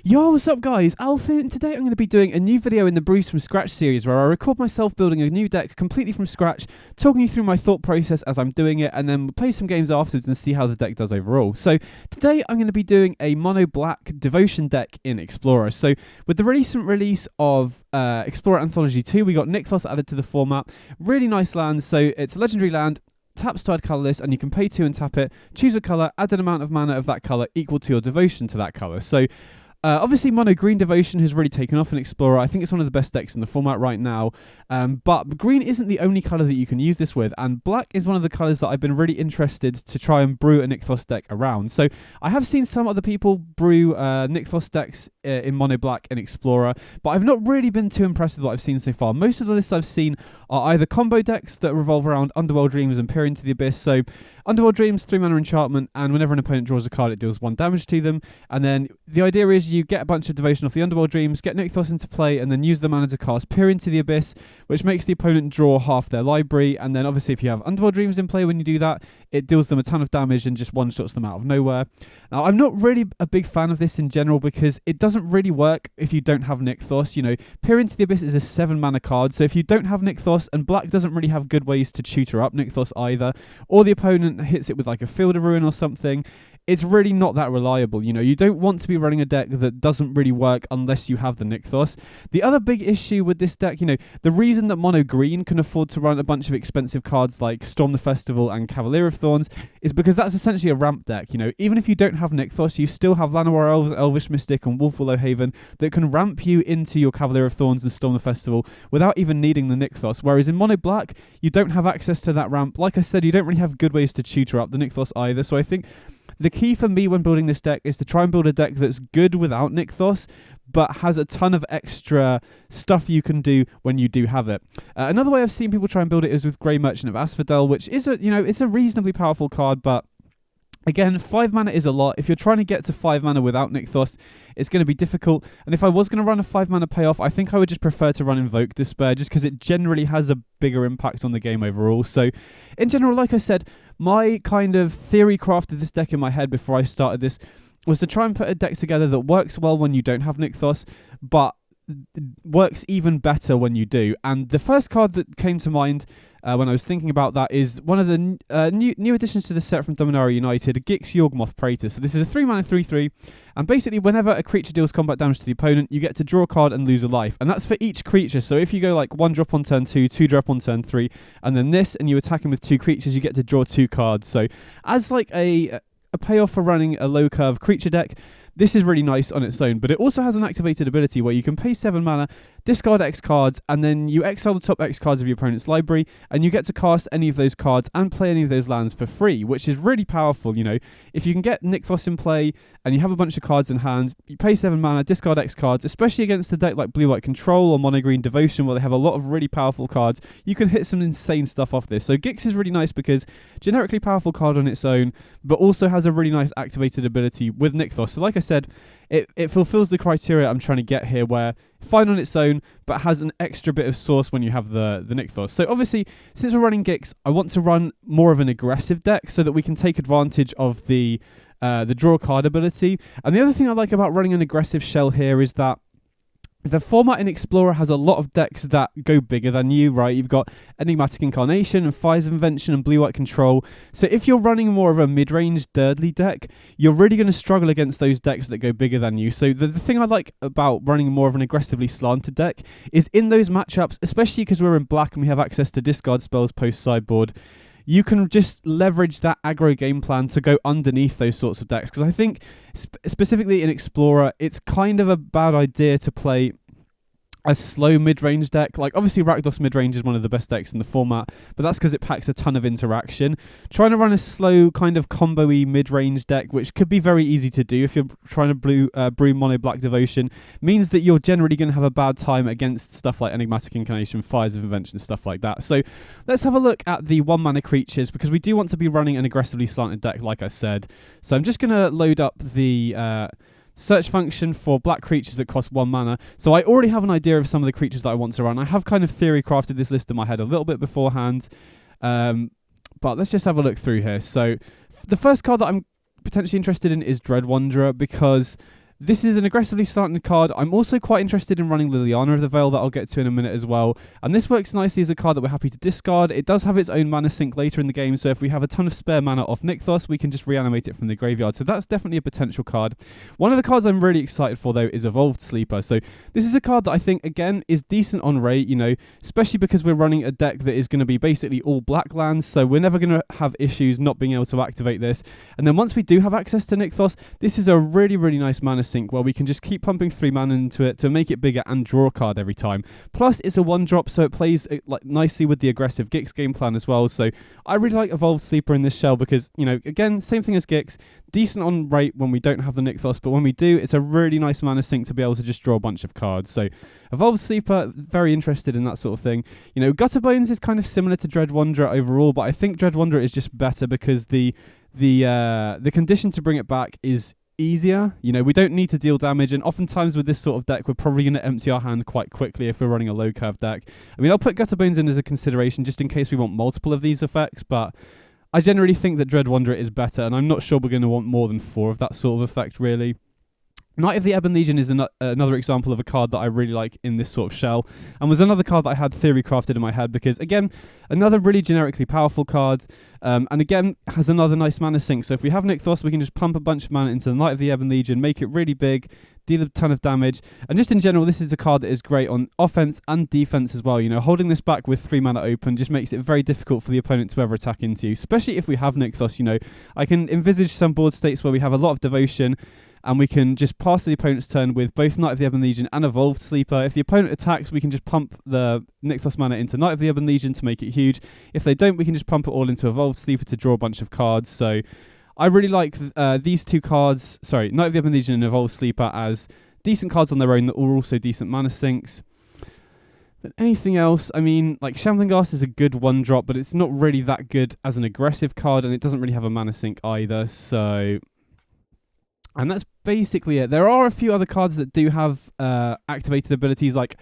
Yo, what's up guys? Alpha, and today I'm going to be doing a new video in the Brews from Scratch series where I record myself building a new deck completely from scratch, talking you through my thought process as I'm doing it, and then we'll play some games afterwards and see how the deck does overall. So today I'm going to be doing a mono black devotion deck in Explorer. So with the recent release of Explorer Anthology 2, we got Nykthos added to the format. Really nice land, so it's a legendary land, taps to add colourless, and you can pay 2 and tap it, choose a colour, add an amount of mana of that colour equal to your devotion to that colour. So obviously mono green devotion has really taken off in Explorer. I think it's one of the best decks in the format right now, but green isn't the only colour that you can use this with, and black is one of the colours that I've been really interested to try and brew a Nykthos deck around. So I have seen some other people brew Nykthos decks in mono black in Explorer, but I've not really been too impressed with what I've seen so far. Most of the lists I've seen are either combo decks that revolve around Underworld Dreams and Peer into the Abyss. So Underworld Dreams, 3 mana enchantment, and whenever an opponent draws a card it deals 1 damage to them, and then the idea is you get a bunch of devotion off the Underworld Dreams, get Nykthos into play, and then use the mana to cast Peer into the Abyss, which makes the opponent draw half their library. And then obviously if you have Underworld Dreams in play when you do that, it deals them a ton of damage and just one-shots them out of nowhere. Now, I'm not really a big fan of this in general because it doesn't really work if you don't have Nykthos. You know, Peer into the Abyss is a 7 mana card, so if you don't have Nykthos, and black doesn't really have good ways to tutor up Nykthos either, or the opponent hits it with like a Field of Ruin or something, it's really not that reliable. You know, you don't want to be running a deck that doesn't really work unless you have the Nykthos. The other big issue with this deck, you know, the reason that mono green can afford to run a bunch of expensive cards like Storm the Festival and Cavalier of Thorns is because that's essentially a ramp deck. You know, even if you don't have Nykthos, you still have Llanowar Elves, Elvish Mystic, and Wolf Willow Haven that can ramp you into your Cavalier of Thorns and Storm the Festival without even needing the Nykthos. Whereas in mono black, you don't have access to that ramp. Like I said, you don't really have good ways to tutor up the Nykthos either. So I think the key for me when building this deck is to try and build a deck that's good without Nykthos, but has a ton of extra stuff you can do when you do have it. Another way I've seen people try and build it is with Grey Merchant of Asphodel, which is it's a reasonably powerful card, but again, 5 mana is a lot. If you're trying to get to 5 mana without Nykthos, it's going to be difficult. And if I was going to run a 5 mana payoff, I think I would just prefer to run Invoke Despair, just because it generally has a bigger impact on the game overall. So, in general, like I said, my kind of theory craft of this deck in my head before I started this was to try and put a deck together that works well when you don't have Nykthos, but works even better when you do. And the first card that came to mind when I was thinking about that is one of the new additions to the set from Dominaria United, Gix Yawgmoth Praetor. So this is a 3 mana 3/3, and basically whenever a creature deals combat damage to the opponent, you get to draw a card and lose a life, and that's for each creature. So if you go like 1 drop on turn 2, 2 drop on turn 3, and then this, and you attack him with 2 creatures, you get to draw 2 cards. So as like a payoff for running a low curve creature deck, this is really nice on its own, but it also has an activated ability where you can pay 7 mana, discard X cards, and then you exile the top X cards of your opponent's library, and you get to cast any of those cards and play any of those lands for free, which is really powerful. You know, if you can get Nykthos in play and you have a bunch of cards in hand, you pay 7 mana, discard X cards, especially against a deck like Blue-White Control or Mono Green Devotion, where they have a lot of really powerful cards, you can hit some insane stuff off this. So Gix is really nice because generically powerful card on its own, but also has a really nice activated ability with Nykthos. So like I said, it fulfills the criteria I'm trying to get here, where fine on its own, but has an extra bit of source when you have the Nykthos. So obviously, since we're running Gix, I want to run more of an aggressive deck so that we can take advantage of the draw card ability. And the other thing I like about running an aggressive shell here is that the format in Explorer has a lot of decks that go bigger than you, right? You've got Enigmatic Incarnation and Fire's Invention and Blue-White Control. So if you're running more of a mid-range Durdly deck, you're really going to struggle against those decks that go bigger than you. So the thing I like about running more of an aggressively slanted deck is in those matchups, especially because we're in black and we have access to discard spells post-sideboard, you can just leverage that aggro game plan to go underneath those sorts of decks. Because I think, specifically in Explorer, it's kind of a bad idea to play a slow mid-range deck. Like, obviously Rakdos mid-range is one of the best decks in the format, but that's because it packs a ton of interaction. Trying to run a slow kind of combo-y mid-range deck, which could be very easy to do if you're trying to brew mono black devotion, means that you're generally going to have a bad time against stuff like Enigmatic Incarnation, Fires of Invention, stuff like that. So let's have a look at the 1 mana creatures, because we do want to be running an aggressively slanted deck, like I said. So I'm just going to load up the search function for black creatures that cost 1 mana. So I already have an idea of some of the creatures that I want to run. I have kind of theory crafted this list in my head a little bit beforehand, but let's just have a look through here. So the first card that I'm potentially interested in is Dread Wanderer, because This is an aggressively slanted card. I'm also quite interested in running Liliana of the Veil that I'll get to in a minute as well. And this works nicely as a card that we're happy to discard. It does have its own mana sink later in the game, so if we have a ton of spare mana off Nykthos, we can just reanimate it from the graveyard. So that's definitely a potential card. One of the cards I'm really excited for, though, is Evolved Sleeper. So this is a card that I think, again, is decent on rate, you know, especially because we're running a deck that is going to be basically all black lands, so we're never going to have issues not being able to activate this. And then once we do have access to Nykthos, this is a really, really nice mana sink where we can just keep pumping 3 mana into it to make it bigger and draw a card every time. Plus, it's a 1-drop, so it plays like nicely with the aggressive Gix game plan as well. So I really like Evolved Sleeper in this shell because, you know, again, same thing as Gix, decent on rate when we don't have the Nykthos, but when we do, it's a really nice mana sink to be able to just draw a bunch of cards. So Evolved Sleeper, very interested in that sort of thing. You know, Gutter Bones is kind of similar to Dread Wanderer overall, but I think Dread Wanderer is just better because the condition to bring it back is easier. You know, we don't need to deal damage, and oftentimes with this sort of deck, we're probably going to empty our hand quite quickly if we're running a low curve deck. I mean, I'll put Gutter Bones in as a consideration just in case we want multiple of these effects, but I generally think that Dread Wanderer is better, and I'm not sure we're going to want more than 4 of that sort of effect, really. Knight of the Ebon Legion is another example of a card that I really like in this sort of shell, and was another card that I had theory crafted in my head because, again, another really generically powerful card, and again, has another nice mana sink. So if we have Nykthos, we can just pump a bunch of mana into the Knight of the Ebon Legion, make it really big, deal a ton of damage, and just in general, this is a card that is great on offense and defense as well. You know, holding this back with 3 mana open just makes it very difficult for the opponent to ever attack into you, especially if we have Nykthos. You know, I can envisage some board states where we have a lot of devotion, and we can just pass the opponent's turn with both Knight of the Ebon Legion and Evolved Sleeper. If the opponent attacks, we can just pump the Nykthos mana into Knight of the Ebon Legion to make it huge. If they don't, we can just pump it all into Evolved Sleeper to draw a bunch of cards. So I really like these 2 cards, Knight of the Ebon Legion and Evolved Sleeper, as decent cards on their own that are also decent mana sinks. But anything else, I mean, like Shambling Ghast is a good 1-drop, but it's not really that good as an aggressive card, and it doesn't really have a mana sink either, so... And that's basically it. There are a few other cards that do have activated abilities, like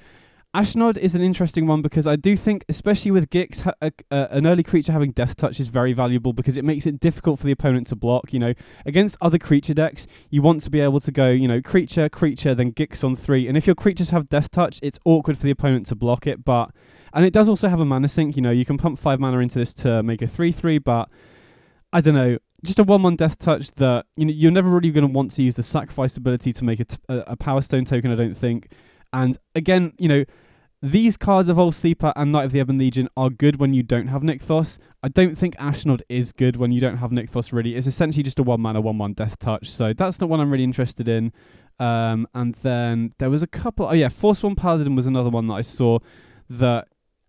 Ashnod is an interesting one because I do think, especially with Gix, an early creature having Death Touch is very valuable because it makes it difficult for the opponent to block. You know, against other creature decks, you want to be able to go, you know, creature, then Gix on 3. And if your creatures have Death Touch, it's awkward for the opponent to block it. And it does also have a mana sink. You know, you can pump 5 mana into this to make a 3/3, but I don't know. Just a 1/1 Death Touch that, you know, you're never really going to want to use the sacrifice ability to make a Power Stone token, I don't think. And again, you know, these cards, Evolved Sleeper and Knight of the Ebon Legion, are good when you don't have Nykthos. I don't think Ashnod is good when you don't have Nykthos, really. It's essentially just a 1-mana, 1/1 Death Touch. So that's not one I'm really interested in. And then there was a couple... Oh yeah, Forsworn Paladin was another one that I saw. That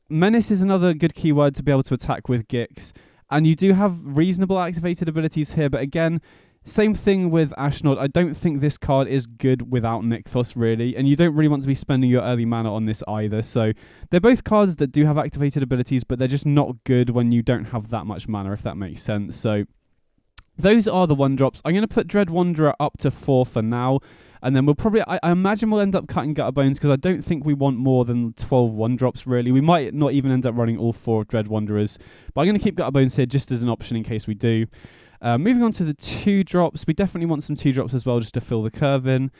Menace is another good keyword to be able to attack with Gix. And you do have reasonable activated abilities here, but again, same thing with Ashnod. I don't think this card is good without Nykthos, really, and you don't really want to be spending your early mana on this either. So they're both cards that do have activated abilities, but they're just not good when you don't have that much mana, if that makes sense. So those are the 1-drops. I'm going to put Dread Wanderer up to 4 for now, and then we'll probably, I imagine we'll end up cutting Gutter Bones because I don't think we want more than 12 1-drops, really. We might not even end up running all 4 of Dread Wanderers, but I'm going to keep Gutter Bones here just as an option in case we do. Moving on to the 2-drops, we definitely want some 2-drops as well just to fill the curve in.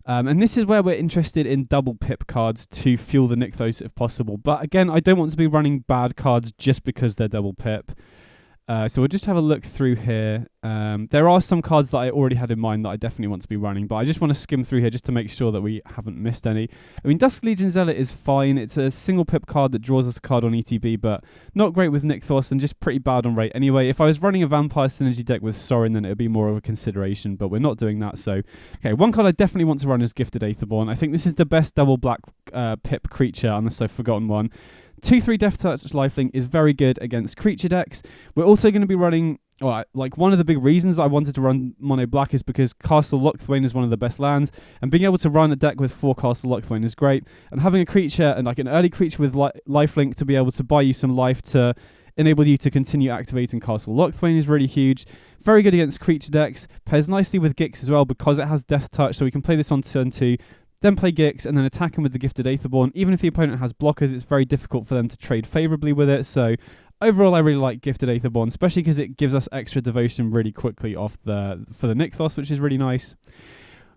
And this is where we're interested in double pip cards to fuel the Nykthos if possible. But again, I don't want to be running bad cards just because they're double pip. So we'll just have a look through here. There are some cards that I already had in mind that I definitely want to be running, but I just want to skim through here just to make sure that we haven't missed any. I mean, Dusk Legion Zealot is fine. It's a single pip card that draws us a card on ETB, but not great with Nykthos and just pretty bad on rate anyway. If I was running a Vampire Synergy deck with Sorin, then it would be more of a consideration, but we're not doing that. So, okay, one card I definitely want to run is Gifted Aetherborn. I think this is the best double black pip creature, unless I've forgotten one. 2/3 Death Touch Lifelink is very good against creature decks. We're also going to be running, like one of the big reasons I wanted to run Mono Black is because Castle Lochthwain is one of the best lands, and being able to run a deck with 4 Castle Lochthwain is great. And having a creature, and like an early creature with Lifelink to be able to buy you some life to enable you to continue activating Castle Lochthwain is really huge. Very good against creature decks. Pairs nicely with Gix as well because it has Death Touch, so we can play this on turn 2. Then play Gix, and then attack him with the Gifted Aetherborn. Even if the opponent has blockers, it's very difficult for them to trade favourably with it. So overall, I really like Gifted Aetherborn, especially because it gives us extra devotion really quickly for the Nykthos, which is really nice.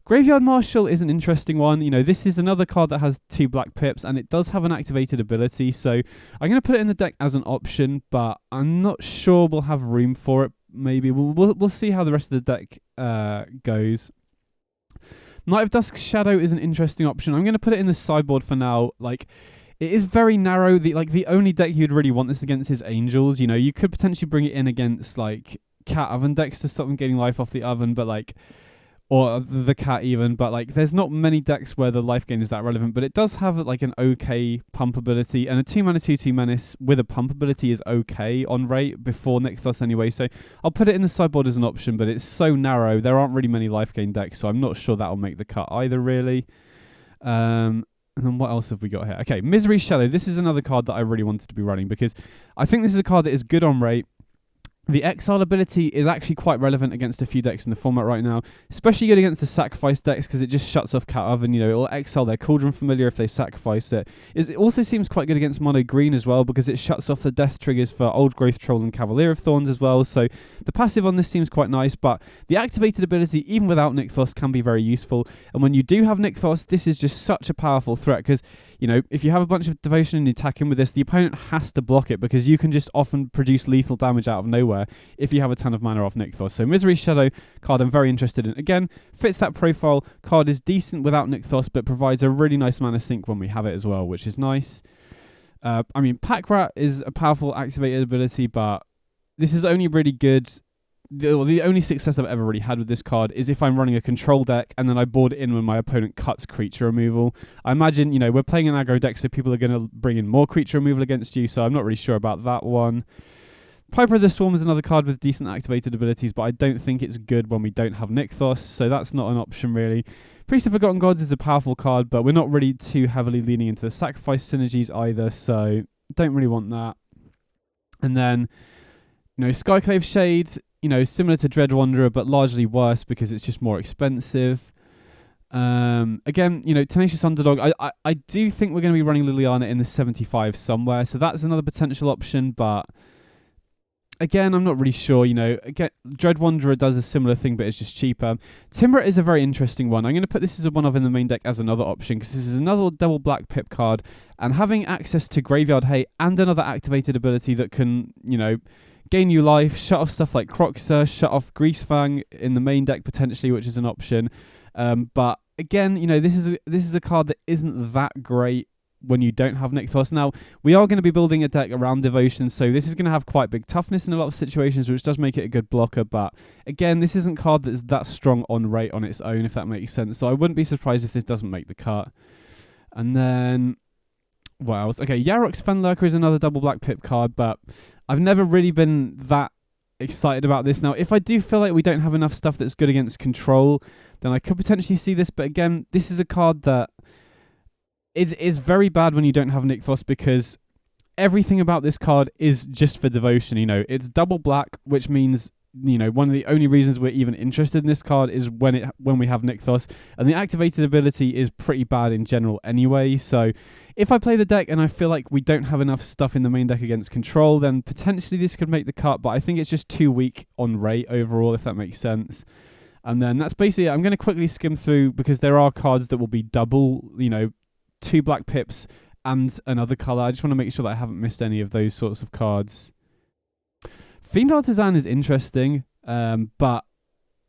Graveyard Marshal is an interesting one. You know, this is another card that has 2 black pips, and it does have an activated ability, so I'm going to put it in the deck as an option, but I'm not sure we'll have room for it. Maybe we'll see how the rest of the deck goes. Night of Dusk's Shadow is an interesting option. I'm going to put it in the sideboard for now. Like, it is very narrow. The only deck you'd really want this against is Angels. You know, you could potentially bring it in against like Cat Oven decks to stop them getting life off the oven, but like, or the cat even, but like there's not many decks where the life gain is that relevant, but it does have like an okay pump ability, and a 2-mana 2/2 menace with a pump ability is okay on rate before Nykthos anyway, so I'll put it in the sideboard as an option, but it's so narrow, there aren't really many life gain decks, so I'm not sure that'll make the cut either really. And then what else have we got here? Okay, Misery Shadow. This is another card that I really wanted to be running because I think this is a card that is good on rate. The Exile ability is actually quite relevant against a few decks in the format right now, especially good against the Sacrifice decks because it just shuts off Cat Oven. You know, it'll exile their Cauldron Familiar if they sacrifice it. It also seems quite good against Mono Green as well because it shuts off the death triggers for Old Growth Troll and Cavalier of Thorns as well. So the passive on this seems quite nice, but the activated ability, even without Nykthos, can be very useful. And when you do have Nykthos, this is just such a powerful threat because, you know, if you have a bunch of Devotion and you attack in with this, the opponent has to block it because you can just often produce lethal damage out of nowhere if you have a ton of mana off Nykthos. So Misery Shadow card I'm very interested in. Again, fits that profile. Card is decent without Nykthos, but provides a really nice mana sink when we have it as well, which is nice. I mean, Pack Rat is a powerful activated ability, but this is only really good. The only success I've ever really had with this card is if I'm running a control deck and then I board it in when my opponent cuts creature removal. I imagine, you know, we're playing an aggro deck, so people are going to bring in more creature removal against you, so I'm not really sure about that one. Piper of the Swarm is another card with decent activated abilities, but I don't think it's good when we don't have Nykthos, so that's not an option really. Priest of Forgotten Gods is a powerful card, but we're not really too heavily leaning into the sacrifice synergies either, so don't really want that. And then, you know, Skyclave Shade, you know, similar to Dread Wanderer, but largely worse because it's just more expensive. Again, you know, Tenacious Underdog, I do think we're going to be running Liliana in the 75 somewhere, so that's another potential option, but again, I'm not really sure, you know. Again, Dread Wanderer does a similar thing, but it's just cheaper. Timbret is a very interesting one. I'm going to put this as a one-of in the main deck as another option, because this is another double black pip card, and having access to Graveyard Hate and another activated ability that can, you know, gain you life, shut off stuff like Croxer, shut off Greasefang in the main deck potentially, which is an option. But again, you know, this is a card that isn't that great when you don't have Nykthos. Now, we are going to be building a deck around Devotion, so this is going to have quite big toughness in a lot of situations, which does make it a good blocker, but again, this isn't a card that's that strong on rate on its own, if that makes sense, so I wouldn't be surprised if this doesn't make the cut. And then, what else? Okay, Yarok's Fenlurker is another double black pip card, but I've never really been that excited about this. Now, if I do feel like we don't have enough stuff that's good against control, then I could potentially see this, but again, this is a card that is very bad when you don't have Nykthos because everything about this card is just for Devotion. You know, it's double black, which means, you know, one of the only reasons we're even interested in this card is when we have Nykthos, and the activated ability is pretty bad in general anyway. So if I play the deck and I feel like we don't have enough stuff in the main deck against control, then potentially this could make the cut, but I think it's just too weak on rate overall, if that makes sense. And then that's basically it. I'm going to quickly skim through because there are cards that will be double, you know, 2 black pips and another colour. I just want to make sure that I haven't missed any of those sorts of cards. Fiend Artisan is interesting, but,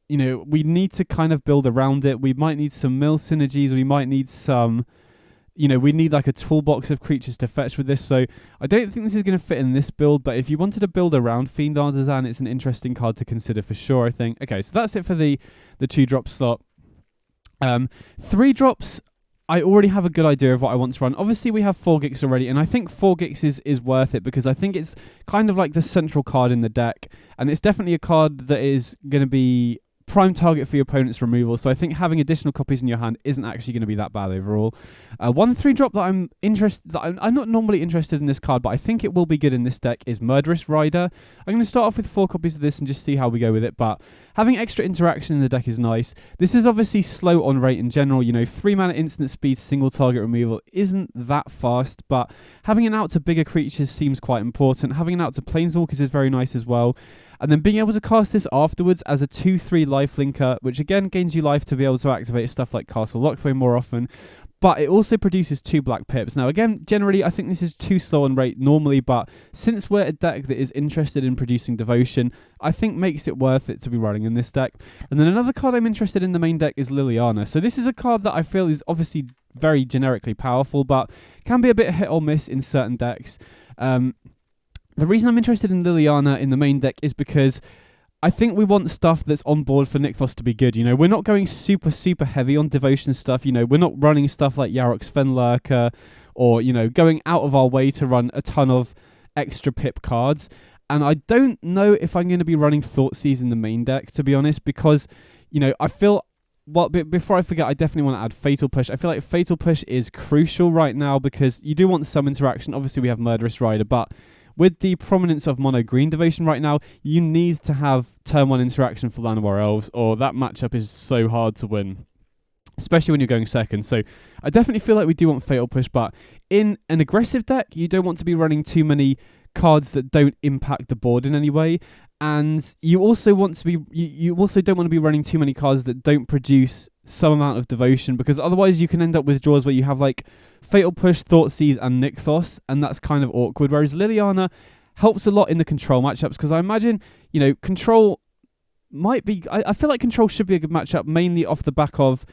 you know, we need to kind of build around it. We might need some mill synergies. We might need some, you know, we need like a toolbox of creatures to fetch with this. So I don't think this is going to fit in this build, but if you wanted to build around Fiend Artisan, it's an interesting card to consider for sure, I think. Okay, so that's it for the 2-drop slot. 3 drops, I already have a good idea of what I want to run. Obviously, we have 4 Gix already, and I think 4 Gix is worth it because I think it's kind of like the central card in the deck, and it's definitely a card that is going to be prime target for your opponent's removal, so I think having additional copies in your hand isn't actually going to be that bad overall. 1 3-drop that I'm not normally interested in this card, but I think it will be good in this deck is Murderous Rider. I'm going to start off with 4 copies of this and just see how we go with it, but having extra interaction in the deck is nice. This is obviously slow on rate in general, you know, 3 mana instant speed, single target removal isn't that fast, but having an out to bigger creatures seems quite important. Having an out to Planeswalkers is very nice as well. and then being able to cast this afterwards as a 2/3 lifelinker, which again gains you life to be able to activate stuff like Castle Lockthwain more often. But it also produces 2 black pips. Now again, generally I think this is too slow on rate normally, but since we're a deck that is interested in producing Devotion, I think makes it worth it to be running in this deck. And then another card I'm interested in the main deck is Liliana. So this is a card that I feel is obviously very generically powerful, but can be a bit hit or miss in certain decks. The reason I'm interested in Liliana in the main deck is because I think we want stuff that's on board for Nykthos to be good. You know, we're not going super, super heavy on Devotion stuff. You know, we're not running stuff like Yarok's Fenlurker or, you know, going out of our way to run a ton of extra pip cards. And I don't know if I'm going to be running Thoughtseize in the main deck, to be honest, because, you know, I feel... Well, before I forget, I definitely want to add Fatal Push. I feel like Fatal Push is crucial right now because you do want some interaction. Obviously, we have Murderous Rider, but with the prominence of mono green Devotion right now, you need to have turn 1 interaction for Llanowar Elves, or that matchup is so hard to win, especially when you're going second. So I definitely feel like we do want Fatal Push, but in an aggressive deck, you don't want to be running too many cards that don't impact the board in any way. And you also want to be you also don't want to be running too many cards that don't produce some amount of Devotion, because otherwise you can end up with draws where you have like Fatal Push, Thoughtseize, and Nykthos, and that's kind of awkward. Whereas Liliana helps a lot in the control matchups, because I imagine, you know, control might be... I feel like control should be a good matchup, mainly off the back of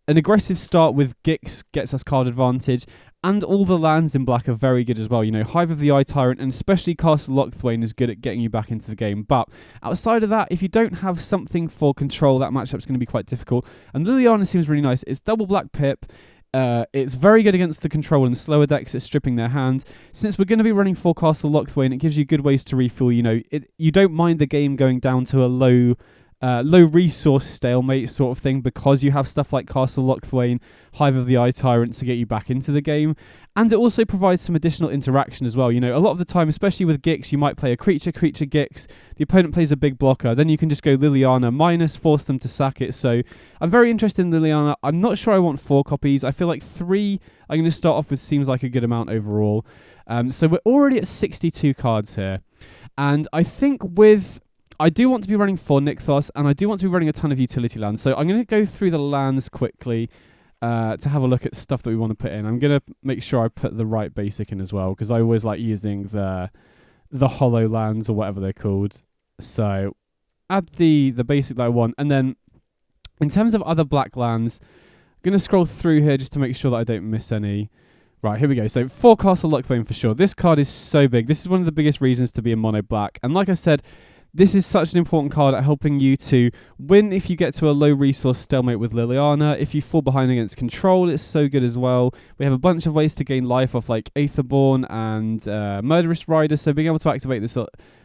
an aggressive start with Gix gets us card advantage, and all the lands in black are very good as well. You know, Hive of the Eye Tyrant and especially Castle Lockthwain is good at getting you back into the game. But outside of that, if you don't have something for control, that matchup's going to be quite difficult. And Liliana seems really nice. It's double black pip. It's very good against the control and slower decks at stripping their hand. Since we're going to be running 4 Castle Lockthwain, it gives you good ways to refuel. You know, you don't mind the game going down to a low resource stalemate sort of thing, because you have stuff like Castle Lockthwain, Hive of the Eye Tyrant to get you back into the game. And it also provides some additional interaction as well. You know, a lot of the time, especially with Gix, you might play a creature Gix, the opponent plays a big blocker, then you can just go Liliana minus, force them to sack it. So I'm very interested in Liliana. I'm not sure I want 4 copies. I feel like 3 I'm going to start off with seems like a good amount overall. So we're already at 62 cards here. And I think I do want to be running 4 Nykthos, and I do want to be running a ton of utility lands. So I'm going to go through the lands quickly to have a look at stuff that we want to put in. I'm going to make sure I put the right basic in as well, because I always like using the hollow lands or whatever they're called. So add the basic that I want. And then in terms of other black lands, I'm going to scroll through here just to make sure that I don't miss any. Right, here we go. So 4 Castle Lockthwain for sure. This card is so big. This is one of the biggest reasons to be in mono black. And like I said, this is such an important card at helping you to win if you get to a low resource stalemate with Liliana. If you fall behind against control, it's so good as well. We have a bunch of ways to gain life off like Aetherborn and Murderous Rider, so being able to activate this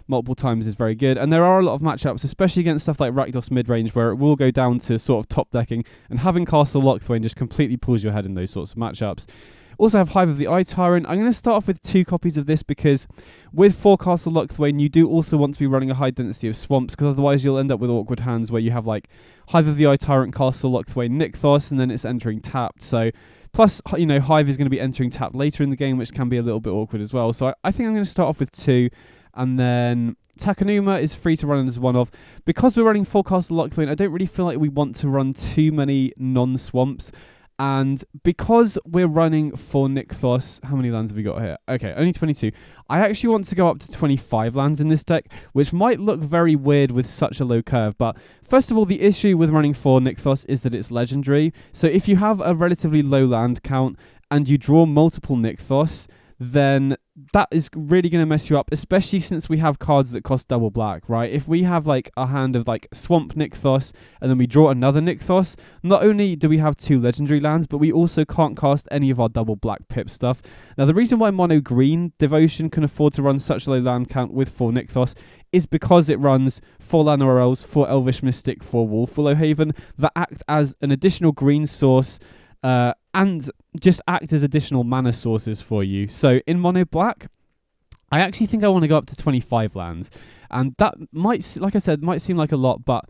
multiple times is very good. And there are a lot of matchups, especially against stuff like Rakdos mid-range, where it will go down to sort of top decking, and having Castle Lockthwain just completely pulls your head in those sorts of matchups. Also have Hive of the Eye Tyrant. I'm going to start off with 2 copies of this, because with 4 Castle Lockthwain, you do also want to be running a high density of swamps, because otherwise you'll end up with awkward hands where you have like Hive of the Eye Tyrant, Castle Lockthwain, Nykthos, and then it's entering tapped. So plus, you know, Hive is going to be entering tapped later in the game, which can be a little bit awkward as well. So I think I'm going to start off with 2, and then Takenuma is free to run as one of. Because we're running 4 Castle Lockthwain, I don't really feel like we want to run too many non-swamps. And because we're running 4 Nykthos, how many lands have we got here? Okay, only 22. I actually want to go up to 25 lands in this deck, which might look very weird with such a low curve. But first of all, the issue with running 4 Nykthos is that it's legendary. So if you have a relatively low land count and you draw multiple Nykthos, then that is really going to mess you up, especially since we have cards that cost double black, right? If we have like a hand of like Swamp Nykthos and then we draw another Nykthos, not only do we have 2 legendary lands, but we also can't cast any of our double black pip stuff. Now, the reason why mono green Devotion can afford to run such a low land count with 4 Nykthos is because it runs 4 Llanowar Elves, 4 Elvish Mystic, 4 Wolfwillow Haven that act as an additional green source, and just act as additional mana sources for you. So in mono black, I actually think I want to go up to 25 lands. And that might, like I said, might seem like a lot, but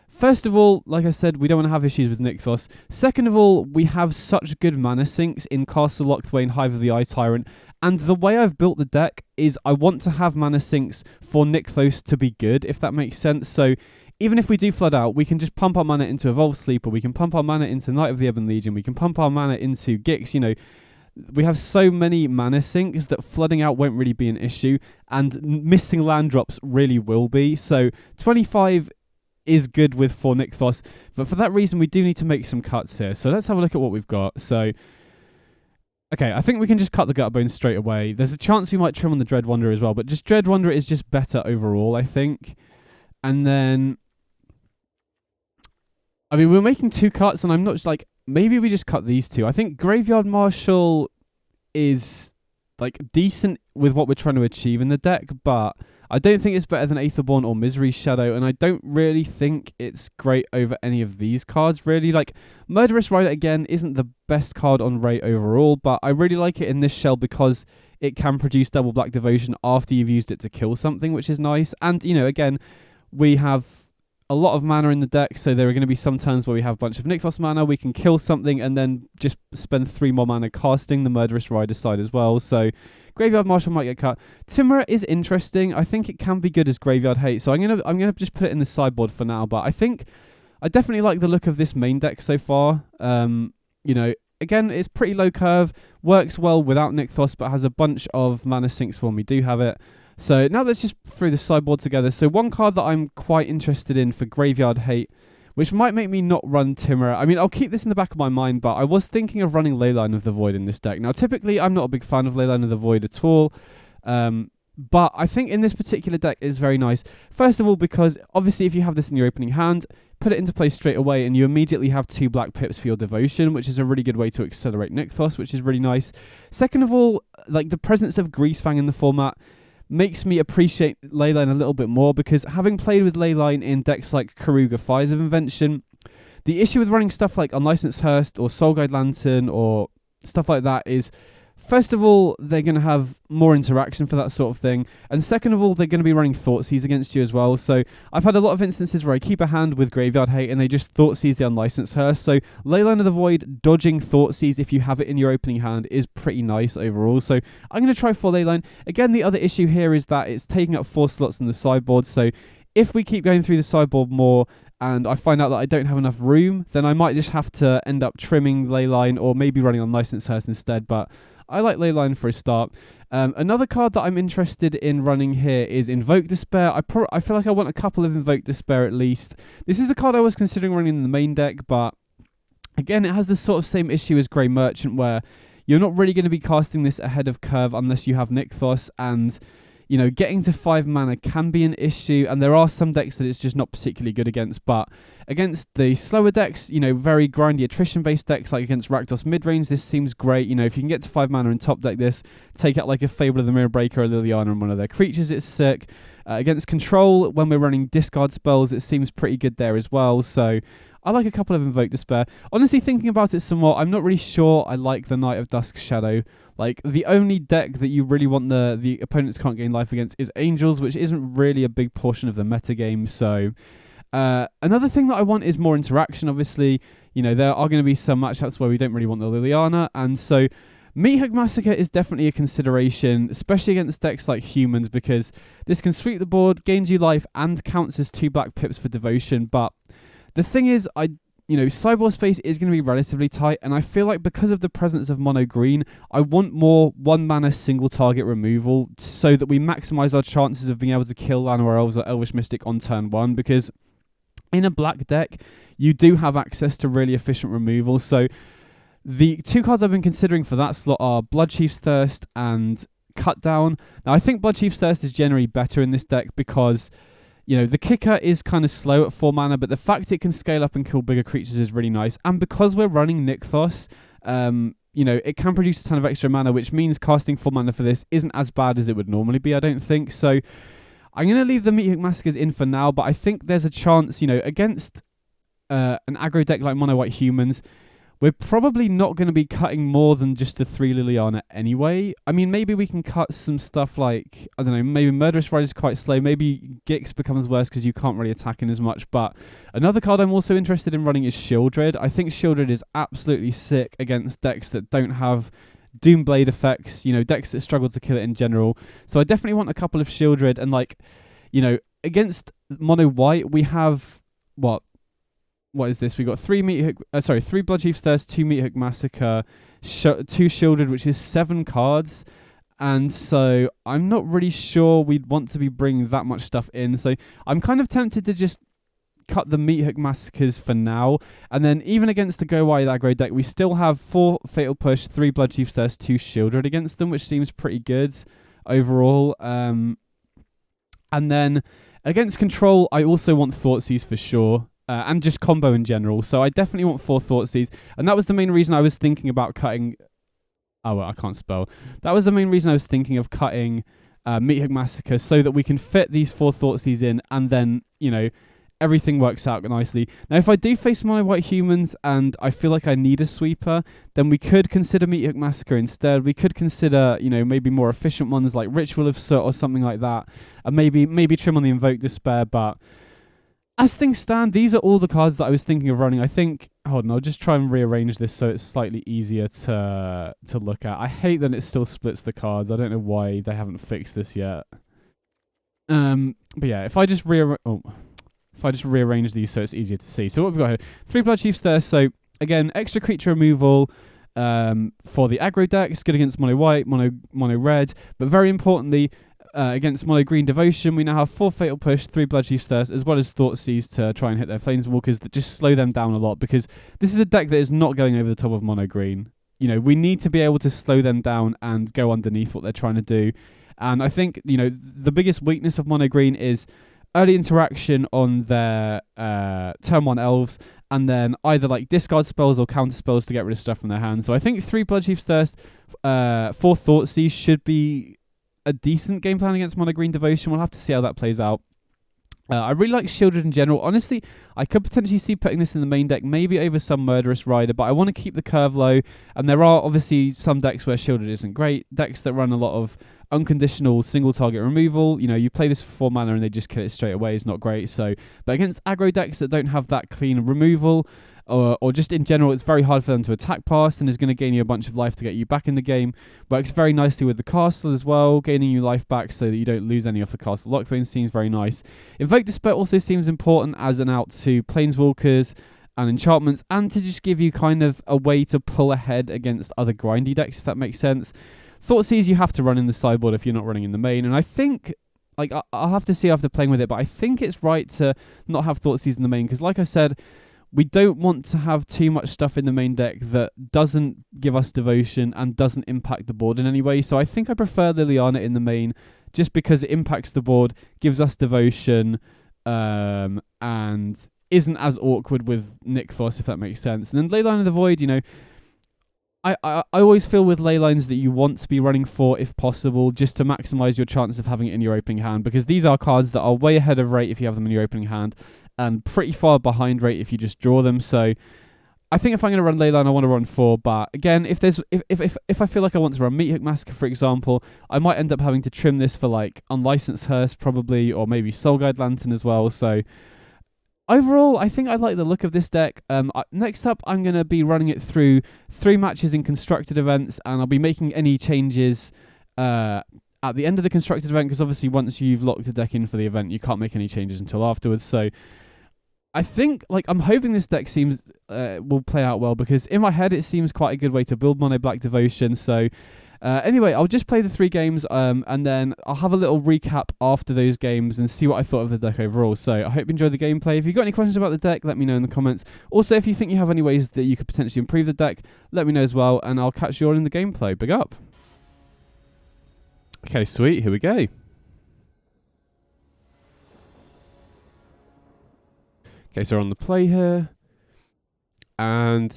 First of all, like I said, we don't want to have issues with Nykthos. Second of all, we have such good mana sinks in Castle Locthwain, Hive of the Eye Tyrant. And the way I've built the deck is I want to have mana sinks for Nykthos to be good, if that makes sense. So even if we do flood out, we can just pump our mana into Evolved Sleeper, we can pump our mana into Knight of the Ebon Legion, we can pump our mana into Gix, you know. We have so many mana sinks that flooding out won't really be an issue, and missing land drops really will be. So 25 is good with for Nykthos, but for that reason we do need to make some cuts here. So let's have a look at what we've got. So, okay, I think we can just cut the Gutterbone straight away. There's a chance we might trim on the Dread Wanderer as well, but just Dread Wanderer is just better overall, I think. And then, I mean, we're making 2 cuts, and I'm not just like, maybe we just cut these 2. I think Graveyard Marshal is like decent with what we're trying to achieve in the deck, but I don't think it's better than Aetherborn or Misery Shadow, and I don't really think it's great over any of these cards, really. Like, Murderous Rider, again, isn't the best card on Ray overall, but I really like it in this shell because it can produce double Black Devotion after you've used it to kill something, which is nice. And, you know, again, we have a lot of mana in the deck, so there are going to be some turns where we have a bunch of Nykthos mana, we can kill something and then just spend 3 more mana casting the Murderous Rider side as well. So Graveyard Marshal might get cut. Timera is interesting. I think it can be good as Graveyard Hate, so I'm gonna just put it in the sideboard for now. But I think I definitely like the look of this main deck so far. You know, again, it's pretty low curve, works well without Nykthos, but has a bunch of mana sinks when we do have it. So now let's just throw the sideboard together. So one card that I'm quite interested in for Graveyard Hate, which might make me not run Timera. I mean, I'll keep this in the back of my mind, but I was thinking of running Leyline of the Void in this deck. Now, typically, I'm not a big fan of Leyline of the Void at all, but I think in this particular deck it's very nice. First of all, because obviously if you have this in your opening hand, put it into play straight away, and you immediately have 2 black pips for your Devotion, which is a really good way to accelerate Nykthos, which is really nice. Second of all, like the presence of Greasefang in the format makes me appreciate Leyline a little bit more, because having played with Leyline in decks like Karuga Fires of Invention, the issue with running stuff like Unlicensed Hearst or Soul Guide Lantern or stuff like that is, first of all, they're going to have more interaction for that sort of thing, and second of all, they're going to be running Thoughtseize against you as well. So I've had a lot of instances where I keep a hand with Graveyard Hate and they just Thoughtseize the Unlicensed Hearst. So Leyline of the Void, dodging Thoughtseize if you have it in your opening hand is pretty nice overall. So I'm going to try for Leyline. Again, the other issue here is that it's taking up 4 slots in the sideboard, so if we keep going through the sideboard more and I find out that I don't have enough room, then I might just have to end up trimming Leyline or maybe running Unlicensed Hearst instead, but I like Leyline for a start. Another card that I'm interested in running here is Invoke Despair. I feel like I want a couple of Invoke Despair at least. This is a card I was considering running in the main deck, but again, it has this sort of same issue as Grey Merchant, where you're not really going to be casting this ahead of curve unless you have Nykthos, and you know, getting to 5 mana can be an issue, and there are some decks that it's just not particularly good against, but against the slower decks, you know, very grindy attrition-based decks, like against Rakdos midrange, this seems great. You know, if you can get to 5 mana and top deck this, take out like a Fable of the Mirror Breaker or Liliana and one of their creatures, it's sick. Against Control, when we're running discard spells, it seems pretty good there as well, so I like a couple of Invoke Despair. Honestly, thinking about it some more, I'm not really sure I like the Knight of Dusk Shadow. Like, the only deck that you really want the opponents can't gain life against is Angels, which isn't really a big portion of the metagame. So, another thing that I want is more interaction, obviously. You know, there are going to be some matchups where we don't really want the Liliana, and so Meathead Massacre is definitely a consideration, especially against decks like Humans, because this can sweep the board, gains you life, and counts as 2 black pips for Devotion, but the thing is, sideboard space is going to be relatively tight, and I feel like because of the presence of mono green, I want more 1-mana single target removal so that we maximize our chances of being able to kill Llanowar Elves or Elvish Mystic on turn 1, because in a black deck, you do have access to really efficient removal. So the 2 cards I've been considering for that slot are Bloodchief's Thirst and Cut Down. Now, I think Bloodchief's Thirst is generally better in this deck because, you know, the kicker is kind of slow at 4 mana, but the fact it can scale up and kill bigger creatures is really nice. And because we're running Nykthos, you know, it can produce a ton of extra mana, which means casting 4 mana for this isn't as bad as it would normally be, I don't think. So I'm going to leave the Meathook Massacres in for now, but I think there's a chance, you know, against an aggro deck like Mono White Humans, we're probably not going to be cutting more than just the 3 Liliana anyway. I mean, maybe we can cut some stuff like, I don't know, maybe Murderous Ride is quite slow. Maybe Gix becomes worse because you can't really attack in as much. But another card I'm also interested in running is Shieldred. I think Shieldred is absolutely sick against decks that don't have Doomblade effects, you know, decks that struggle to kill it in general. So I definitely want a couple of Shieldred. And like, you know, against mono white, we have, what is this? We got 3 Bloodchief's Thirst, 2 Meathook Massacre, 2 Shieldred, which is 7 cards. And so I'm not really sure we'd want to be bringing that much stuff in. So I'm kind of tempted to just cut the Meathook Massacres for now. And then even against the Go Wide aggro deck, we still have 4 Fatal Push, 3 Bloodchief's Thirst, 2 Shieldred against them, which seems pretty good overall. And then against Control, I also want Thoughtseize for sure. And just combo in general. So I definitely want 4 Thoughtseize. And that was the main reason I was thinking about cutting... Oh, well, I can't spell. That was the main reason I was thinking of cutting Meathook Massacre so that we can fit these 4 Thoughtseize in and then, you know, everything works out nicely. Now, if I do face mono white humans and I feel like I need a sweeper, then we could consider Meathook Massacre instead. We could consider, you know, maybe more efficient ones like Ritual of Soot or something like that. And maybe trim on the Invoke Despair, but... as things stand, these are all the cards that I was thinking of running. I think, hold on, I'll just try and rearrange this so it's slightly easier to look at. I hate that it still splits the cards. I don't know why they haven't fixed this yet. But yeah, if I just rearrange these so it's easier to see. So what we've got here, 3 Bloodchief's Thirst. So again, extra creature removal for the aggro decks, good against mono white, mono red, but very importantly, against mono green Devotion, we now have 4 Fatal Push, 3 Bloodchief's Thirst, as well as Thoughtseize to try and hit their Planeswalkers that just slow them down a lot, because this is a deck that is not going over the top of mono green. You know, we need to be able to slow them down and go underneath what they're trying to do. And I think, you know, the biggest weakness of mono green is early interaction on their turn 1 elves, and then either like discard spells or counter spells to get rid of stuff from their hands. So I think 3 Bloodchief's Thirst, 4 Thoughtseize should be a decent game plan against mono green Devotion. We'll have to see how that plays out. I really like Shieldred in general. Honestly, I could potentially see putting this in the main deck, maybe over some Murderous Rider, but I want to keep the curve low. And there are obviously some decks where Shieldred isn't great. Decks that run a lot of unconditional single target removal. You know, you play this for 4 mana and they just kill it straight away. It's not great. So, but against aggro decks that don't have that clean removal, or just in general, it's very hard for them to attack past and is going to gain you a bunch of life to get you back in the game. Works very nicely with the castle as well, gaining you life back so that you don't lose any off the castle lockthrones seems very nice. Invoke Despair also seems important as an out to Planeswalkers and enchantments, and to just give you kind of a way to pull ahead against other grindy decks, if that makes sense. Thoughtseize you have to run in the sideboard if you're not running in the main, and I think... like, I'll have to see after playing with it, but I think it's right to not have Thoughtseize in the main, because like I said, we don't want to have too much stuff in the main deck that doesn't give us Devotion and doesn't impact the board in any way. So I think I prefer Liliana in the main just because it impacts the board, gives us Devotion, and isn't as awkward with Nykthos, if that makes sense. And then Leyline of the Void, you know, I always feel with Leylines that you want to be running 4 if possible, just to maximise your chances of having it in your opening hand, because these are cards that are way ahead of rate if you have them in your opening hand, and pretty far behind rate if you just draw them. So I think if I'm going to run Leyline, I want to run 4. But again, if I feel like I want to run Meathook Massacre, for example, I might end up having to trim this for like Unlicensed Hearse probably, or maybe Soul Guide Lantern as well. So overall, I think I like the look of this deck. Next up, I'm going to be running it through 3 matches in constructed events, and I'll be making any changes at the end of the constructed event, because obviously once you've locked the deck in for the event, you can't make any changes until afterwards. So I think, like, I'm hoping this deck seems will play out well, because in my head it seems quite a good way to build mono black Devotion. So anyway, I'll just play the 3 games, and then I'll have a little recap after those games and see what I thought of the deck overall. So I hope you enjoyed the gameplay. If you've got any questions about the deck, let me know in the comments. Also, if you think you have any ways that you could potentially improve the deck, let me know as well, and I'll catch you all in the gameplay. Big up. Okay, sweet. Here we go. Okay, so we're on the play here. And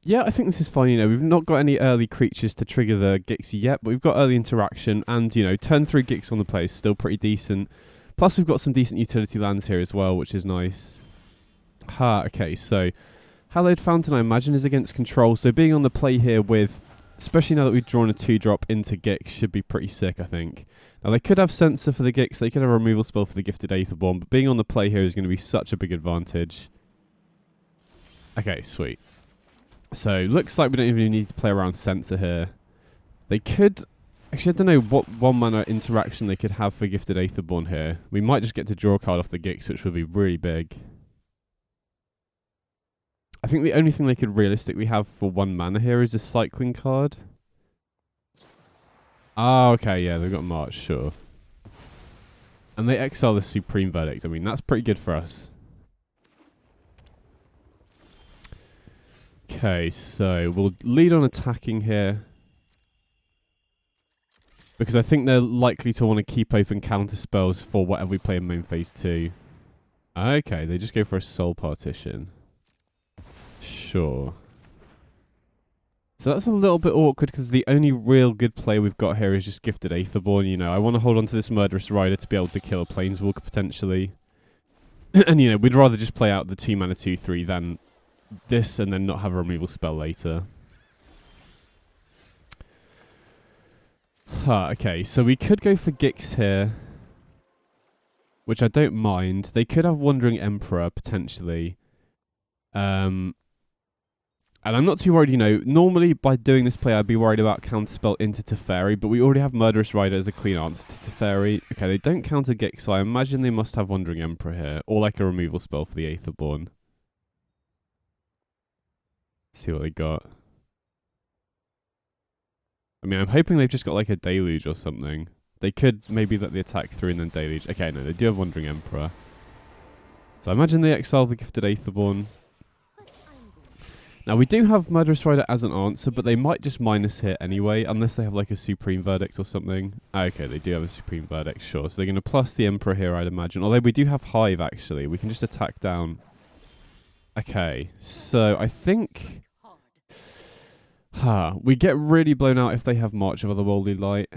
yeah, I think this is fine. You know, we've not got any early creatures to trigger the Gix yet, but we've got early interaction, and, you know, turn 3 Gix on the play is still pretty decent. Plus, we've got some decent utility lands here as well, which is nice. Okay, so Hallowed Fountain, I imagine, is against control, so being on the play here with, especially now that we've drawn a 2-drop into Gix, should be pretty sick, I think. Now, they could have Censor for the Gix, they could have a removal spell for the Gifted Aetherborn, but being on the play here is going to be such a big advantage. Okay, sweet. So, looks like we don't even need to play around Censor here. They could... Actually, I don't know what 1-mana interaction they could have for Gifted Aetherborn here. We might just get to draw a card off the Gix, which would be really big. I think the only thing they could realistically have for 1 mana here is a cycling card. Ah, okay, yeah, they've got March, sure. And they exile the Supreme Verdict. I mean, that's pretty good for us. Okay, so we'll lead on attacking here. Because I think they're likely to want to keep open counter spells for whatever we play in main phase 2. Okay, they just go for a Soul Partition. Sure. So that's a little bit awkward because the only real good play we've got here is just Gifted Aetherborn. You know, I want to hold on to this Murderous Rider to be able to kill a Planeswalker potentially. And, you know, we'd rather just play out the 2-mana 2/3 than this and then not have a removal spell later. Okay, so we could go for Gix here, which I don't mind. They could have Wandering Emperor potentially. And I'm not too worried, you know, normally by doing this play I'd be worried about counterspell into Teferi, but we already have Murderous Rider as a clean answer to Teferi. Okay, they don't counter Gix, so I imagine they must have Wandering Emperor here, or like a removal spell for the Aetherborn. Let's see what they got. I mean, I'm hoping they've just got like a Deluge or something. They could maybe let the attack through and then Deluge. Okay, no, they do have Wandering Emperor. So I imagine they exile the Gifted Aetherborn. Now, we do have Murderous Rider as an answer, but they might just minus hit anyway, unless they have like a Supreme Verdict or something. Okay, they do have a Supreme Verdict, sure. So they're going to plus the Emperor here, I'd imagine. Although we do have Hive, actually. We can just attack down. Okay, so I think... we get really blown out if they have March of Otherworldly Light.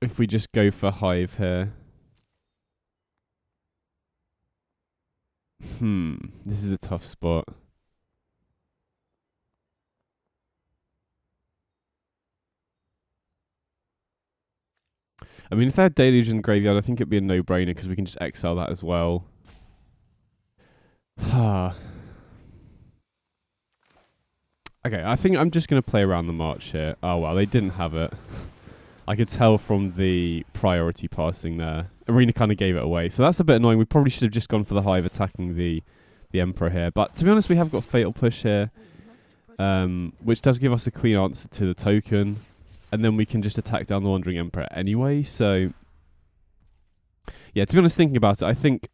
If we just go for Hive here. This is a tough spot. I mean, if they had Deluge in the graveyard, I think it'd be a no-brainer because we can just exile that as well. Okay, I think I'm just going to play around the March here. Oh, well, they didn't have it. I could tell from the priority passing there. Arena kind of gave it away. So that's a bit annoying. We probably should have just gone for the Hive attacking the Emperor here. But to be honest, we have got Fatal Push here, which does give us a clean answer to the token. And then we can just attack down the Wandering Emperor anyway. So, yeah, to be honest, thinking about it, I think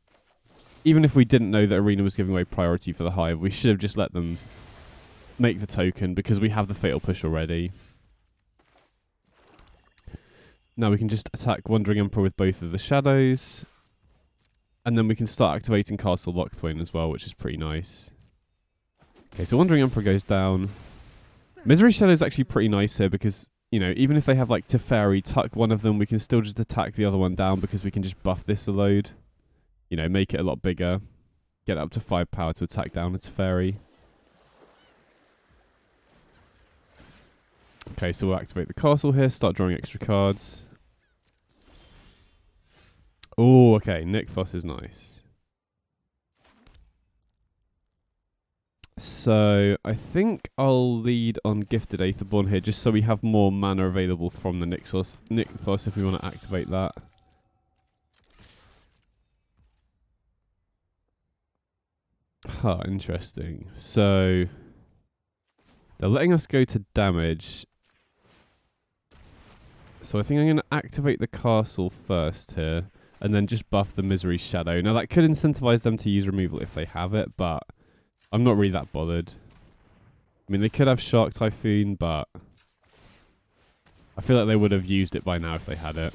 even if we didn't know that Arena was giving away priority for the Hive, we should have just let them make the token because we have the Fatal Push already. Now we can just attack Wandering Emperor with both of the shadows. And then we can start activating Castle Lochthwain as well, which is pretty nice. Okay, so Wandering Emperor goes down. Misery Shadow is actually pretty nice here because, you know, even if they have like Teferi, tuck one of them, we can still just attack the other one down because we can just buff this a load. You know, make it a lot bigger. Get up to 5 power to attack down a Teferi. Okay, so we'll activate the castle here, start drawing extra cards. Oh, okay, Nykthos is nice. So, I think I'll lead on Gifted Aetherborn here, just so we have more mana available from the Nykthos if we want to activate that. Interesting. So, they're letting us go to damage. So I think I'm going to activate the castle first here, and then just buff the Misery Shadow. Now that could incentivize them to use removal if they have it, but I'm not really that bothered. I mean, they could have Shark Typhoon, but I feel like they would have used it by now if they had it.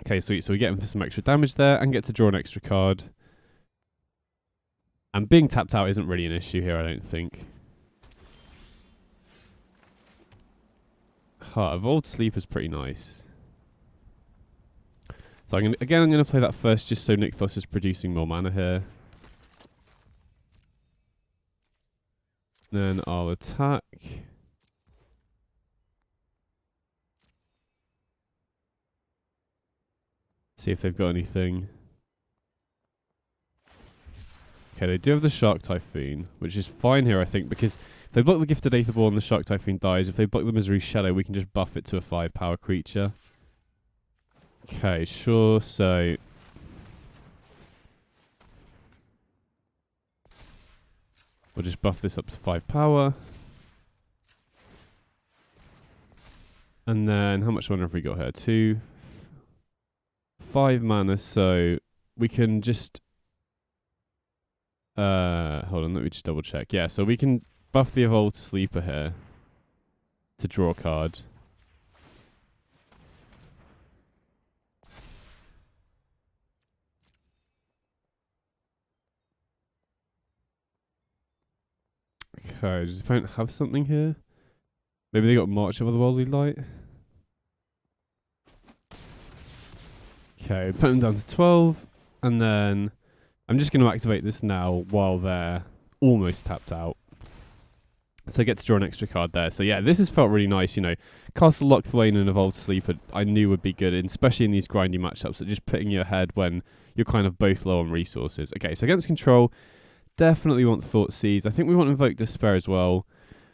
Okay, sweet. So we get in for some extra damage there, and get to draw an extra card. And being tapped out isn't really an issue here, I don't think. Evolved Sleep is pretty nice. So So I'm gonna play that first just so Nykthos is producing more mana here. Then I'll attack. See if they've got anything. Okay, they do have the Shark Typhoon, which is fine here, I think, because if they block the Gifted Aetherborn, the Shark Typhoon dies. If they block the Misery Shadow, we can just buff it to a 5-power creature. Okay, sure, so... we'll just buff this up to 5 power. And then, how much mana have we got here? 5 mana, so we can just... hold on, let me just double check. Yeah, so we can buff the Evolved Sleeper here to draw a card. Okay, does the opponent have something here? Maybe they got March of the Worldly Light. Okay, put them down to 12, and then I'm just going to activate this now while they're almost tapped out. So I get to draw an extra card there. So yeah, this has felt really nice, you know. Castle Lock, Thwain and Evolved Sleeper I knew would be good, especially in these grindy matchups, so just putting you ahead when you're kind of both low on resources. Okay, so against control, definitely want Thoughtseize. I think we want Invoke Despair as well.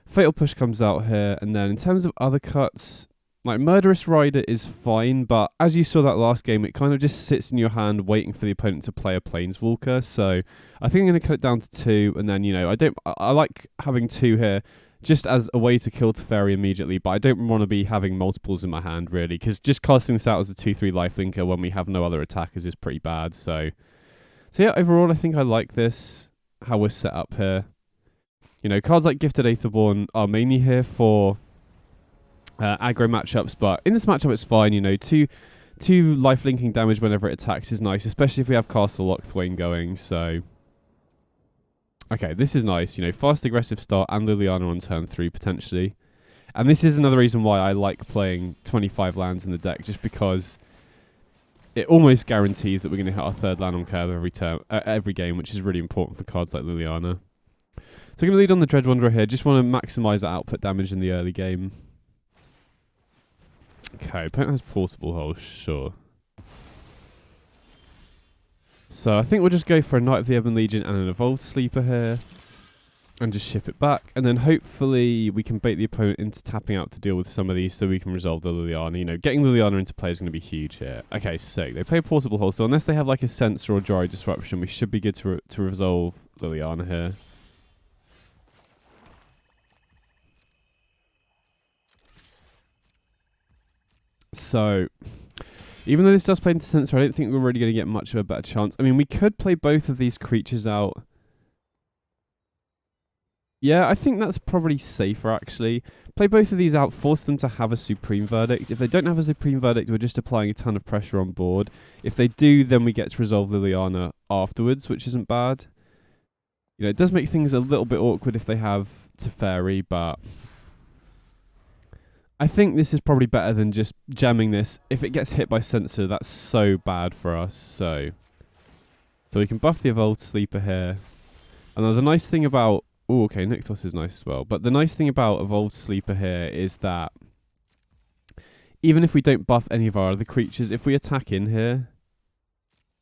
Fatal Push comes out here, and then in terms of other cuts, like Murderous Rider is fine, but as you saw that last game, it kind of just sits in your hand waiting for the opponent to play a Planeswalker. So I think I'm going to cut it down to 2, and then, you know, I like having 2 here just as a way to kill Teferi immediately, but I don't want to be having multiples in my hand, really, because just casting this out as a 2/3 lifelinker when we have no other attackers is pretty bad. So yeah, overall, I think I like this, how we're set up here. You know, cards like Gifted Aetherborn are mainly here for aggro matchups, but in this matchup it's fine. You know, two life linking damage whenever it attacks is nice, especially if we have Castle Lock Thwain going. So okay, this is nice. You know, fast aggressive start and Liliana on turn 3 potentially, and this is another reason why I like playing 25 lands in the deck, just because it almost guarantees that we're going to hit our 3rd land on curve every game, which is really important for cards like Liliana. So I'm going to lead on the Dread Wanderer here. Just want to maximise that output damage in the early game. Okay, opponent has Portable Hole, sure. So I think we'll just go for a Knight of the Ebon Legion and an Evolved Sleeper here. And just ship it back. And then hopefully we can bait the opponent into tapping out to deal with some of these so we can resolve the Liliana. You know, getting Liliana into play is going to be huge here. Okay, so they play Portable Hole. So unless they have like a Sensor or Dry Disruption, we should be good to resolve Liliana here. So, even though this does play into Sensor, I don't think we're really going to get much of a better chance. I mean, we could play both of these creatures out. Yeah, I think that's probably safer, actually. Play both of these out, force them to have a Supreme Verdict. If they don't have a Supreme Verdict, we're just applying a ton of pressure on board. If they do, then we get to resolve Liliana afterwards, which isn't bad. You know, it does make things a little bit awkward if they have Teferi, but I think this is probably better than just jamming this. If it gets hit by Sensor, that's so bad for us. So we can buff the Evolved Sleeper here. And the nice thing about... oh, okay, Nykthos is nice as well. But the nice thing about Evolved Sleeper here is that even if we don't buff any of our other creatures, if we attack in here,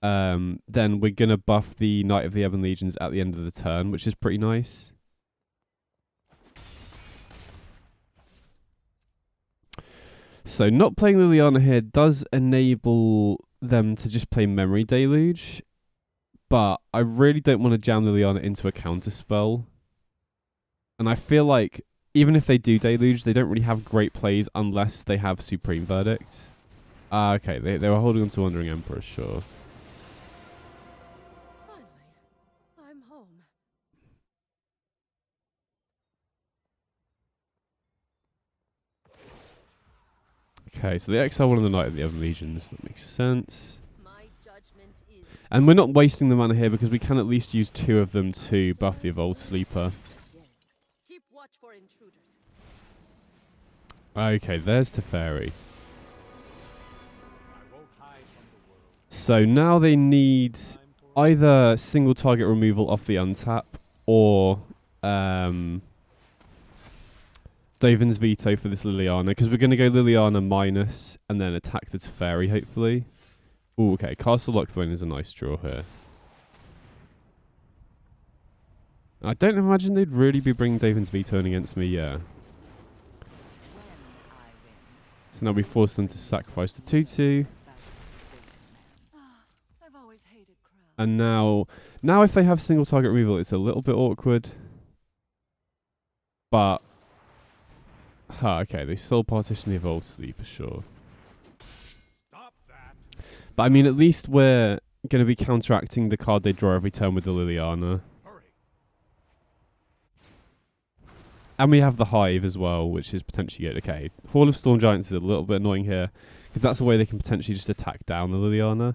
then we're going to buff the Knight of the Ebon Legions at the end of the turn, which is pretty nice. So not playing Liliana here does enable them to just play Memory Deluge, but I really don't want to jam Liliana into a counter spell. And I feel like even if they do Deluge, they don't really have great plays unless they have Supreme Verdict. Okay, they were holding on to Wandering Emperor, sure. Finally, I'm home. Okay, so they exile one of the Knight of the Ebon Legions. That makes sense. And we're not wasting the mana here because we can at least use 2 of them to buff the Evolved Sleeper. Keep watch for intruders. Okay, there's Teferi. So now they need either single target removal off the untap or Dovin's veto for this Liliana, because we're going to go Liliana minus and then attack the Teferi, hopefully. Ooh, okay, Castle Lochthwain is a nice draw here. I don't imagine they'd really be bringing Dovin's veto in against me, yeah. So now we force them to sacrifice the 2-2. And now if they have single target removal, it's a little bit awkward. But okay, they soul partition the Evolved Sleeper, sure. But I mean, at least we're going to be counteracting the card they draw every turn with the Liliana. And we have the Hive as well, which is potentially good. Okay, Hall of Storm Giants is a little bit annoying here, because that's a way they can potentially just attack down the Liliana.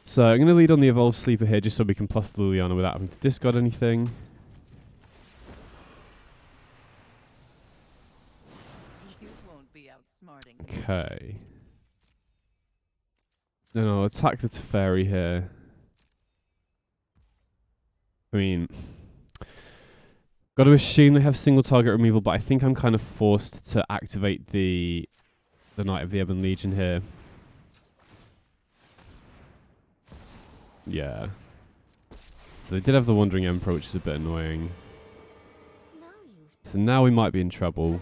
So I'm going to lead on the Evolved Sleeper here, just so we can plus the Liliana without having to discard anything. Okay. Then I'll attack the Teferi here. I mean, got to assume they have single target removal, but I think I'm kind of forced to activate the Knight of the Ebon Legion here. Yeah. So they did have the Wandering Emperor, which is a bit annoying. So now we might be in trouble.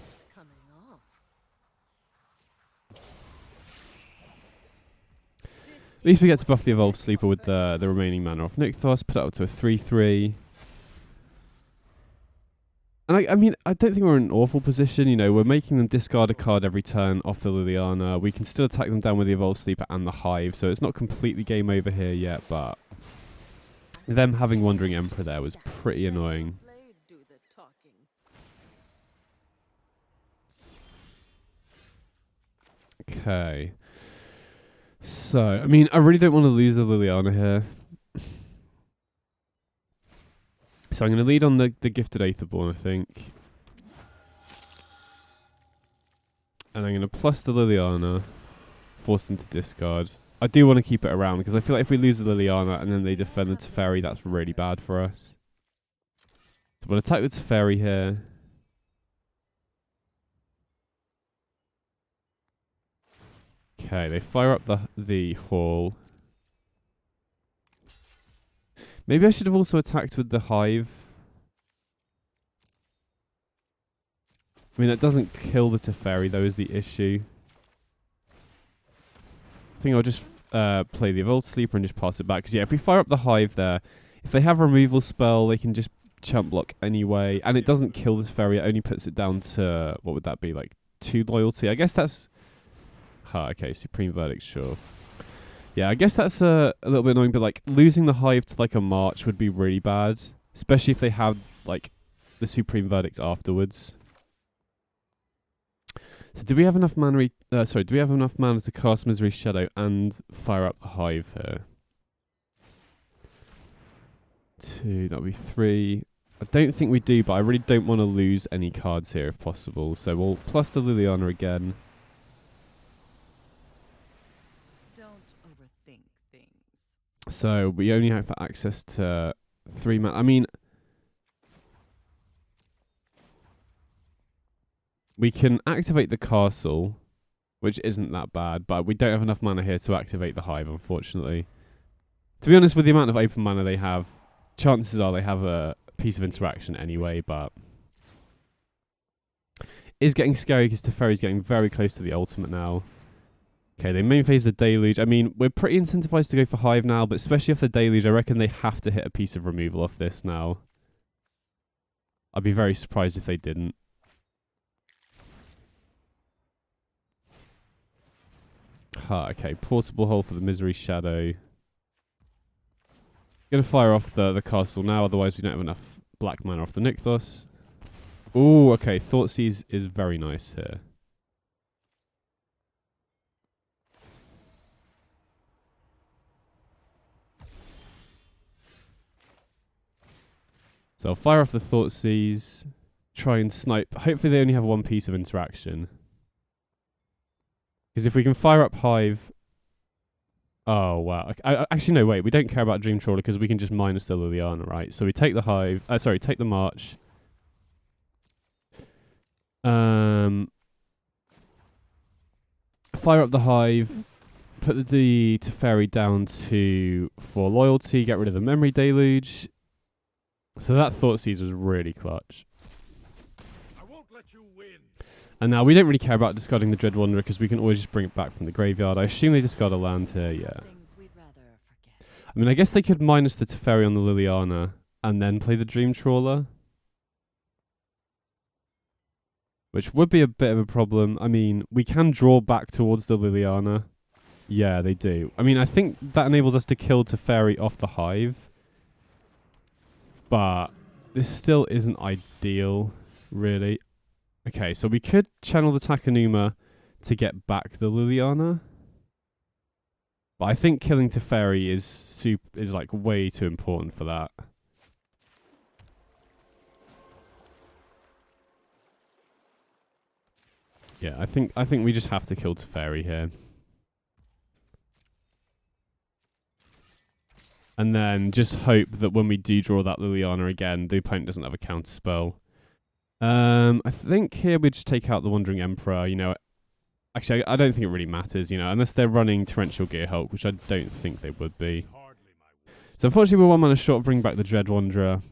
At least we get to buff the Evolved Sleeper with the remaining mana off Nykthos, put it up to a 3-3. And I mean, I don't think we're in an awful position. You know, we're making them discard a card every turn off the Liliana. We can still attack them down with the Evolved Sleeper and the Hive, so it's not completely game over here yet, but them having Wandering Emperor there was pretty annoying. Okay. So, I mean, I really don't want to lose the Liliana here. So I'm going to lead on the Gifted Aetherborn, I think. And I'm going to plus the Liliana, force them to discard. I do want to keep it around, because I feel like if we lose the Liliana and then they defend the Teferi, that's really bad for us. So we'll attack the Teferi here. Okay, they fire up the Hall. Maybe I should have also attacked with the Hive. I mean, that doesn't kill the Teferi, though, is the issue. I think I'll just play the Evolved Sleeper and just pass it back. Because, yeah, if we fire up the Hive there, if they have a removal spell, they can just chump block anyway. And it doesn't kill the Teferi, it only puts it down to, what would that be, like 2 loyalty? I guess that's... okay, Supreme Verdict, sure. Yeah, I guess that's a little bit annoying, but like losing the Hive to like a March would be really bad, especially if they have like the Supreme Verdict afterwards. So do we have enough mana? Do we have enough mana to cast Misery Shadow and fire up the Hive here? 2, that'll be 3. I don't think we do, but I really don't want to lose any cards here if possible. So we'll plus the Liliana again. So we only have access to 3 mana. I mean, we can activate the castle, which isn't that bad, but we don't have enough mana here to activate the Hive, unfortunately. To be honest, with the amount of open mana they have, chances are they have a piece of interaction anyway, but it's getting scary because Teferi's getting very close to the ultimate now. Okay, they main phase the Deluge. I mean, we're pretty incentivized to go for Hive now, but especially off the Deluge, I reckon they have to hit a piece of removal off this now. I'd be very surprised if they didn't. Okay, Portable Hole for the Misery Shadow. Gonna fire off the castle now, otherwise we don't have enough black mana off the Nykthos. Ooh, okay, Thoughtseize is very nice here. So I'll fire off the Thoughtseize, try and snipe. Hopefully they only have one piece of interaction. Because if we can fire up Hive Oh, wow. Okay, actually, no, wait. We don't care about Dream Trawler because we can just minus the Liliana, right? So we take the Hive. Sorry, take the March. Fire up the Hive. Put the Teferi down to 4 loyalty. Get rid of the Memory Deluge. So that Thoughtseize was really clutch. I won't let you win. And now we don't really care about discarding the Dread Wanderer because we can always just bring it back from the graveyard. I assume they discard a land here, yeah. I mean, I guess they could minus the Teferi on the Liliana and then play the Dream Trawler. Which would be a bit of a problem. I mean, we can draw back towards the Liliana. Yeah, they do. I mean, I think that enables us to kill Teferi off the Hive. But this still isn't ideal, really. Okay, so we could channel the Takenuma to get back the Liliana. But I think killing Teferi is like way too important for that. Yeah, I think we just have to kill Teferi here. And then just hope that when we do draw that Liliana again, the opponent doesn't have a counter spell. I think here we just take out the Wandering Emperor, you know. Actually, I don't think it really matters, you know, unless they're running Torrential Gearhulk, which I don't think they would be. So unfortunately, we're 1 mana short of bringing back the Dread Wanderer.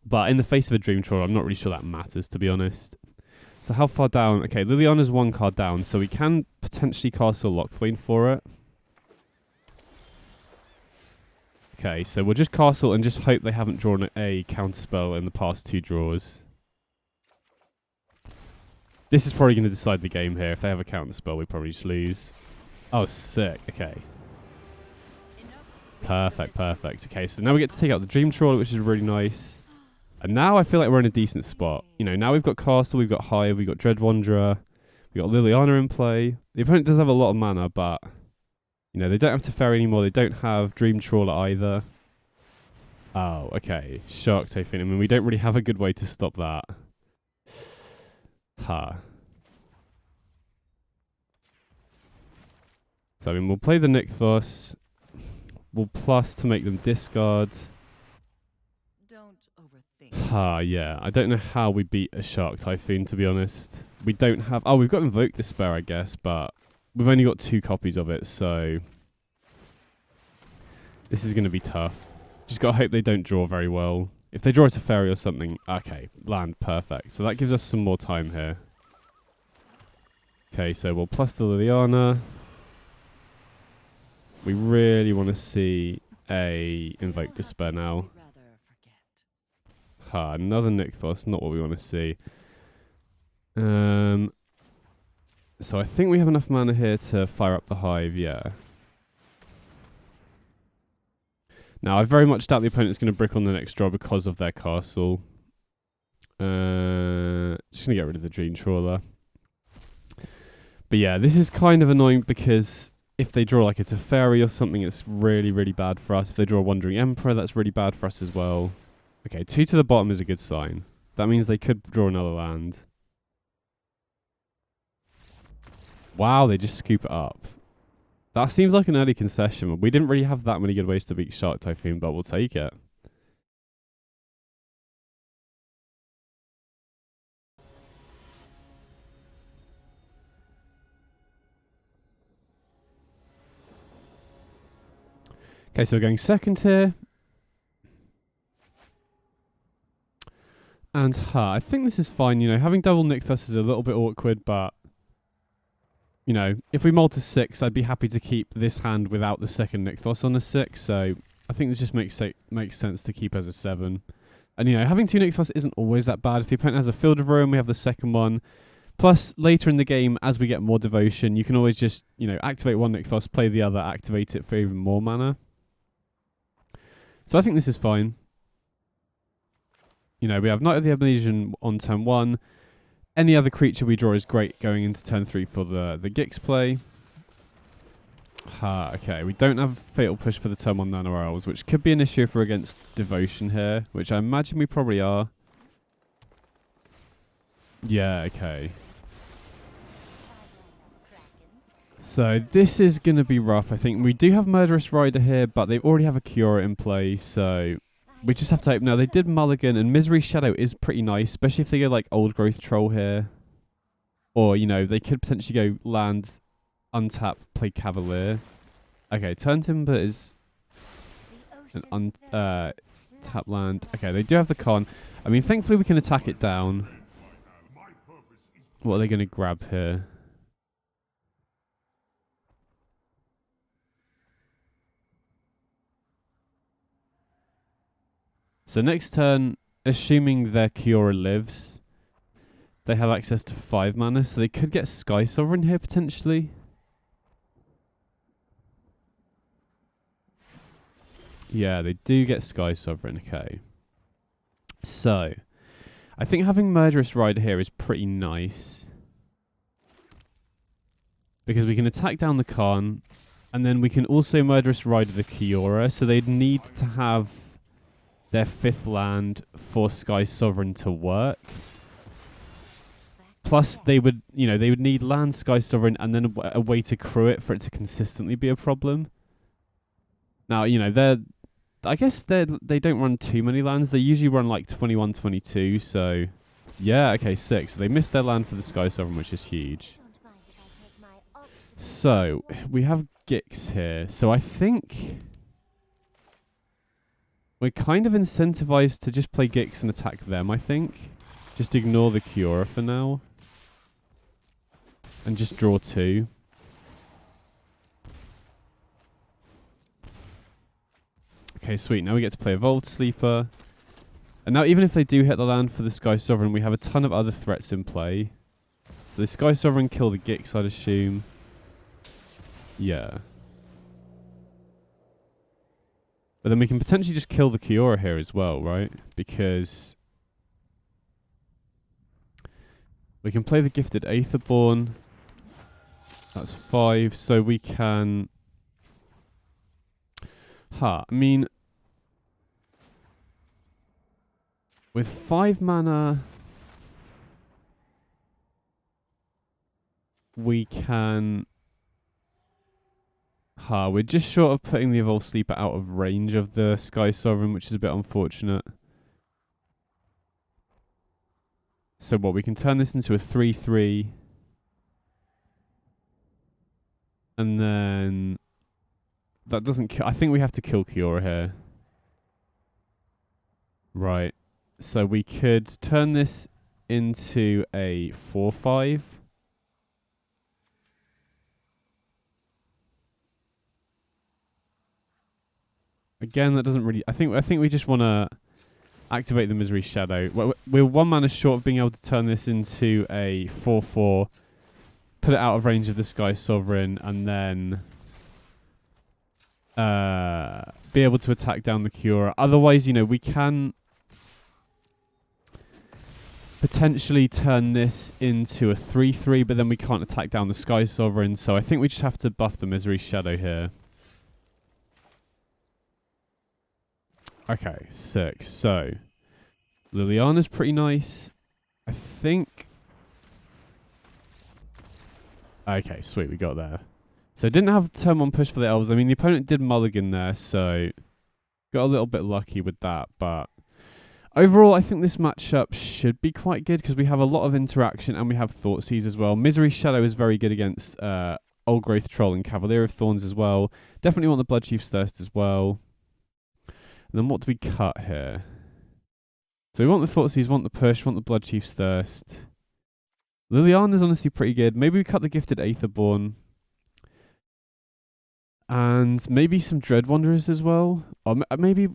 But in the face of a Dream Trawler, I'm not really sure that matters, to be honest. So how far down? Okay, Liliana's 1 card down, so we can potentially castle Locthwain for it. Okay, so we'll just castle and just hope they haven't drawn a counterspell in the past 2 draws. This is probably going to decide the game here. If they have a counterspell, we probably just lose. Oh, sick. Okay. Perfect, perfect. Okay, so now we get to take out the Dream Trawler, which is really nice. And now I feel like we're in a decent spot. You know, now we've got Castle, we've got Hive, we've got Dread Wanderer, we've got Liliana in play. The opponent does have a lot of mana, but, you know, they don't have Teferi anymore. They don't have Dream Trawler either. Oh, okay. Shark Typhoon. I mean, we don't really have a good way to stop that. So, I mean, we'll play the Nykthos. We'll plus to make them discard. Don't overthink. Yeah. I don't know how we beat a Shark Typhoon, to be honest. We don't have... Oh, we've got Invoke Despair, I guess, but we've only got 2 copies of it, so... This is going to be tough. Just got to hope they don't draw very well. If they draw a Teferi or something... Okay, land, perfect. So that gives us some more time here. Okay, so we'll plus the Liliana. We really want to see a Invoke Despair now. Another Nykthos, not what we want to see. So I think we have enough mana here to fire up the Hive, yeah. Now, I very much doubt the opponent's going to brick on the next draw because of their castle. Just going to get rid of the Dream Trawler. But yeah, this is kind of annoying because if they draw like a Teferi or something, it's really, really bad for us. If they draw a Wandering Emperor, that's really bad for us as well. Okay, 2 to the bottom is a good sign. That means they could draw another land. Wow, they just scoop it up. That seems like an early concession. We didn't really have that many good ways to beat Shark Typhoon, but we'll take it. Okay, so we're going second here. And I think this is fine. You know, having double Nykthos is a little bit awkward, but... You know, if we mull to 6, I'd be happy to keep this hand without the second Nykthos on a 6. So I think this just makes sense to keep as a 7. And, you know, having 2 Nykthos isn't always that bad. If the opponent has a Field of Ruin, we have the second one. Plus, later in the game, as we get more devotion, you can always just, you know, activate 1 Nykthos, play the other, activate it for even more mana. So I think this is fine. You know, we have Knight of the Amnesian on turn 1. Any other creature we draw is great going into turn 3 for the Gix play. Okay, we don't have Fatal Push for the turn 1 Nano Elves, which could be an issue if we're against Devotion here, which I imagine we probably are. Yeah, okay. So this is going to be rough, I think. We do have Murderous Rider here, but they already have a Cura in play, so we just have to hope. Now, they did Mulligan, and Misery Shadow is pretty nice, especially if they go like Old Growth Troll here. Or, you know, they could potentially go land, untap, play Cavalier. Okay, Turn Timber is an tap land. Okay, they do have the con. I mean, thankfully we can attack it down. What are they going to grab here? So next turn, assuming their Kiora lives, they have access to 5 mana, so they could get Sky Sovereign here potentially. Yeah, they do get Sky Sovereign, okay. So, I think having Murderous Rider here is pretty nice. Because we can attack down the Khan, and then we can also Murderous Rider the Kiora, so they'd need to have their 5th land for Sky Sovereign to work. Plus, they would, you know, they would need land Sky Sovereign and then a way to crew it for it to consistently be a problem. Now, you know, I guess they don't run too many lands. They usually run like 21, 22. So, yeah, okay, 6. So they missed their land for the Sky Sovereign, which is huge. So we have Gix here. So I think we're kind of incentivized to just play Gix and attack them, I think. Just ignore the Kiora for now. And just draw 2. Okay, sweet. Now we get to play Evolved Sleeper. And now even if they do hit the land for the Sky Sovereign, we have a ton of other threats in play. So the Sky Sovereign kill the Gix, I'd assume. Yeah. But then we can potentially just kill the Kiora here as well, right? Because we can play the Gifted Aetherborn. That's 5, so we can... I mean... With 5 mana... We can... we're just short of putting the Evolved Sleeper out of range of the Sky Sovereign, which is a bit unfortunate. So what, we can turn this into a 3/3. And then... That doesn't kill... I think we have to kill Kiora here. Right. So we could turn this into a 4/5. Again, that doesn't really... I think we just want to activate the Misery Shadow. We're 1 mana short of being able to turn this into a 4/4, put it out of range of the Sky Sovereign, and then be able to attack down the Kiora. Otherwise, you know, we can potentially turn this into a 3/3, but then we can't attack down the Sky Sovereign, so I think we just have to buff the Misery Shadow here. Okay, 6. So, Liliana's pretty nice. I think... Okay, sweet, we got there. So, didn't have turn 1 push for the elves. I mean, the opponent did mulligan there, so got a little bit lucky with that. But overall, I think this matchup should be quite good because we have a lot of interaction and we have Thoughtseize as well. Misery Shadow is very good against Old Growth Troll and Cavalier of Thorns as well. Definitely want the Bloodchief's Thirst as well. And then what do we cut here? So we want the Thoughtseize, want the push, want the Bloodchief's Thirst. Liliana's honestly pretty good. Maybe we cut the Gifted Aetherborn. And maybe some Dread Wanderers as well. Or maybe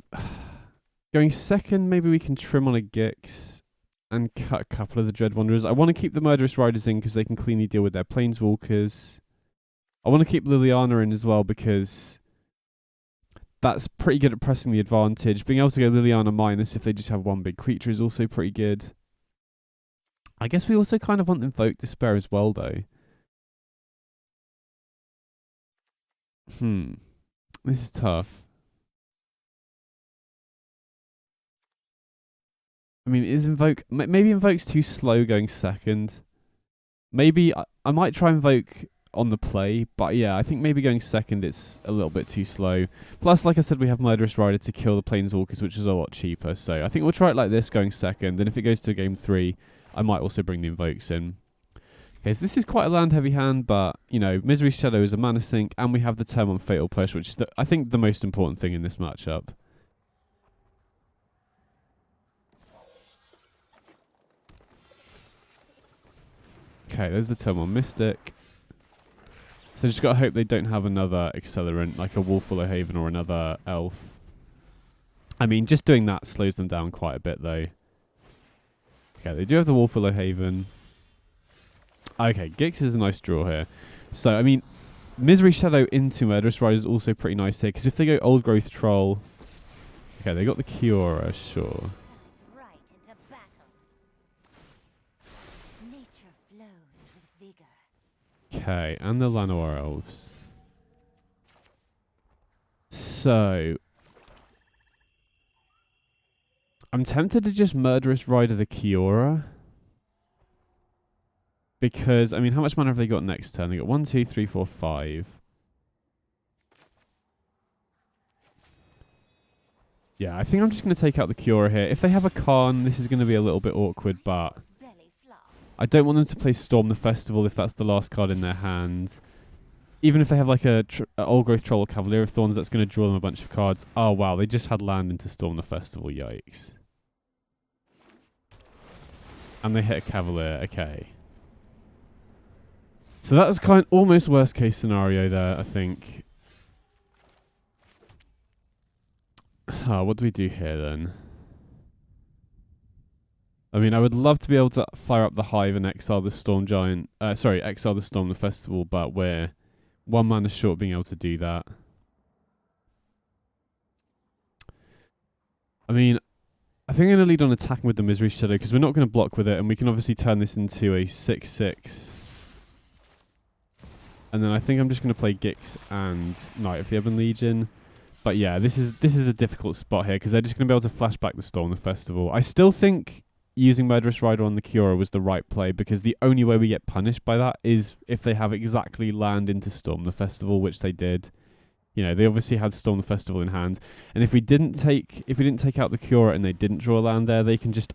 going second, maybe we can trim on a Gix and cut a couple of the Dread Wanderers. I want to keep the Murderous Riders in because they can cleanly deal with their Planeswalkers. I want to keep Liliana in as well because that's pretty good at pressing the advantage. Being able to go Liliana minus if they just have 1 big creature is also pretty good. I guess we also kind of want Invoke Despair as well, though. This is tough. I mean, is Invoke... Maybe Invoke's too slow going second. Maybe I might try Invoke on the play. But yeah, I think maybe going second, it's a little bit too slow. Plus, like I said, we have Murderous Rider to kill the Planeswalkers, which is a lot cheaper. So I think we'll try it like this, going second. And if it goes to game 3, I might also bring the Invokes in. Okay, so this is quite a land-heavy hand, but, you know, Misery Shadow is a mana sink, and we have the turn 1 Fatal Push, which is, I think, the most important thing in this matchup. Okay, there's the turn 1 Mystic. So just gotta hope they don't have another accelerant, like a Wolfwillow Haven or another Elf. I mean, just doing that slows them down quite a bit, though. Okay, they do have the Wolfwillow Haven. Okay, Gix is a nice draw here. So, I mean, Misery Shadow into Murderous Rider is also pretty nice here, because if they go Old Growth Troll... Okay, they got the Kiora, sure. Right into battle. Nature flows with vigor. Okay, and the Llanowar Elves. So... I'm tempted to just Murderous Rider the Kiora. Because, I mean, how much mana have they got next turn? They got 1, 2, 3, 4, 5. Yeah, I think I'm just going to take out the Kiora here. If they have a Karn, this is going to be a little bit awkward, but I don't want them to play Storm the Festival if that's the last card in their hand. Even if they have like a Old Growth Troll or Cavalier of Thorns, that's going to draw them a bunch of cards. Oh, wow, they just had land into Storm the Festival. Yikes. And they hit a Cavalier. Okay. So that was kind of almost worst case scenario there, I think. What do we do here then? I mean, I would love to be able to fire up the Hive and exile the Storm Giant. Exile the Storm the Festival, but we're 1 mana short being able to do that. I mean, I think I'm going to lead on attacking with the Misery Shadow because we're not going to block with it, and we can obviously turn this into a 6/6. And then I think I'm just going to play Gix and Knight of the Ebon Legion. But yeah, this is a difficult spot here because they're just going to be able to flash back the Storm the Festival. I still think using Murderous Rider on the Kiora was the right play because the only way we get punished by that is if they have exactly land into Storm the Festival, which they did. You know, they obviously had Storm the Festival in hand. And if we didn't take out the Kiora and they didn't draw land there, they can just,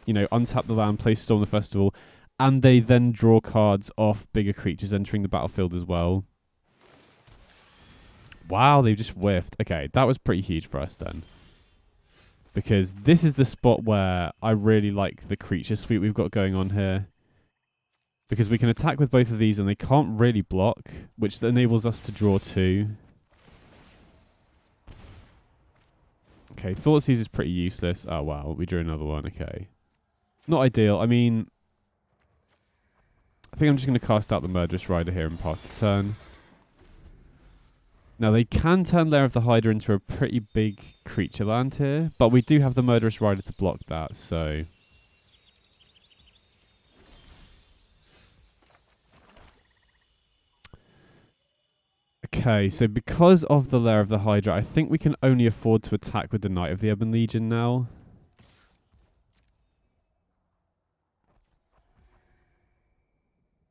you know, untap the land, play Storm the Festival, and they then draw cards off bigger creatures entering the battlefield as well. Wow, they just whiffed. Okay, that was pretty huge for us then. Because this is the spot where I really like the creature suite we've got going on here. Because we can attack with both of these and they can't really block, which enables us to draw 2. Okay, Thoughtseize is pretty useless. Oh wow, we drew another one. Okay. Not ideal. I mean, I think I'm just going to cast out the Murderous Rider here and pass the turn. Now, they can turn Lair of the Hydra into a pretty big creature land here, but we do have the Murderous Rider to block that, so... Okay, so because of the Lair of the Hydra, I think we can only afford to attack with the Knight of the Ebon Legion now.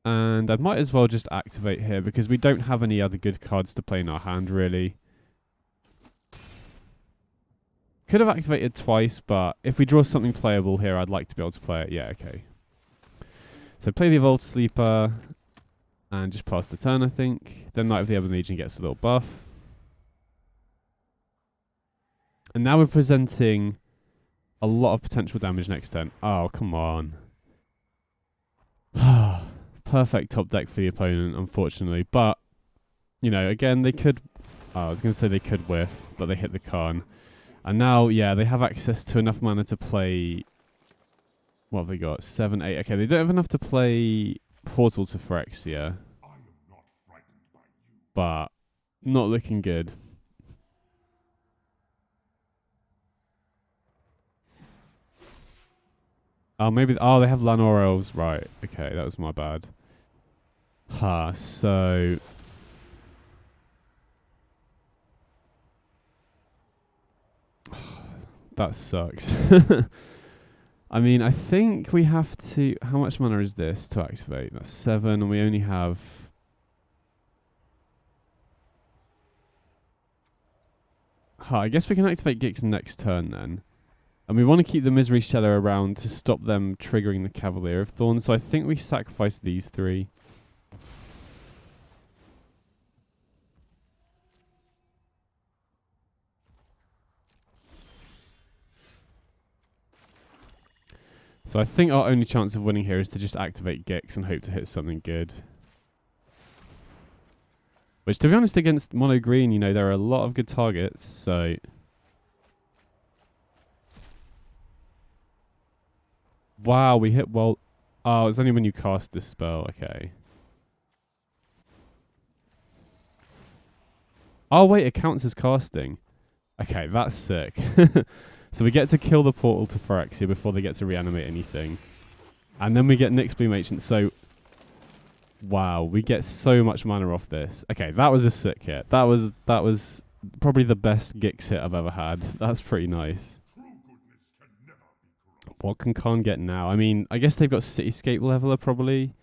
And I might as well just activate here because we don't have any other good cards to play in our hand, really. Could have activated twice, but if we draw something playable here, I'd like to be able to play it. Yeah, okay. So play the Evolved Sleeper and just pass the turn, I think. Then Knight of the Ebon Legion gets a little buff. And now we're presenting a lot of potential damage next turn. Oh, come on. Perfect top deck for the opponent, unfortunately. But, you know, again, they could... I was going to say they could whiff, but they hit the Karn. And now, yeah, they have access to enough mana to play... What have they got? 7, 8. Okay, they don't have enough to play Portal to Phyrexia. But not looking good. Oh, maybe... Oh, they have Llanowar Elves. Right. Okay, that was my bad. So... That sucks. I mean, I think we have to... How much mana is this to activate? That's 7, and we only have I guess we can activate Gix next turn then. And we want to keep the Misery Shadow around to stop them triggering the Cavalier of Thorns. So I think we sacrifice these 3. So I think our only chance of winning here is to just activate Gix and hope to hit something good. Which, to be honest, against mono green, you know, there are a lot of good targets, so... Wow, we hit well... Oh, it's only when you cast this spell, okay. Oh, wait, it counts as casting. Okay, that's sick. So we get to kill the portal to Phyrexia before they get to reanimate anything. And then we get Nyx Bloom Ancient, so... Wow, we get so much mana off this. Okay, that was a sick hit. That was probably the best Gix hit I've ever had. That's pretty nice. What can Khan get now? I mean, I guess they've got Cityscape Leveler probably.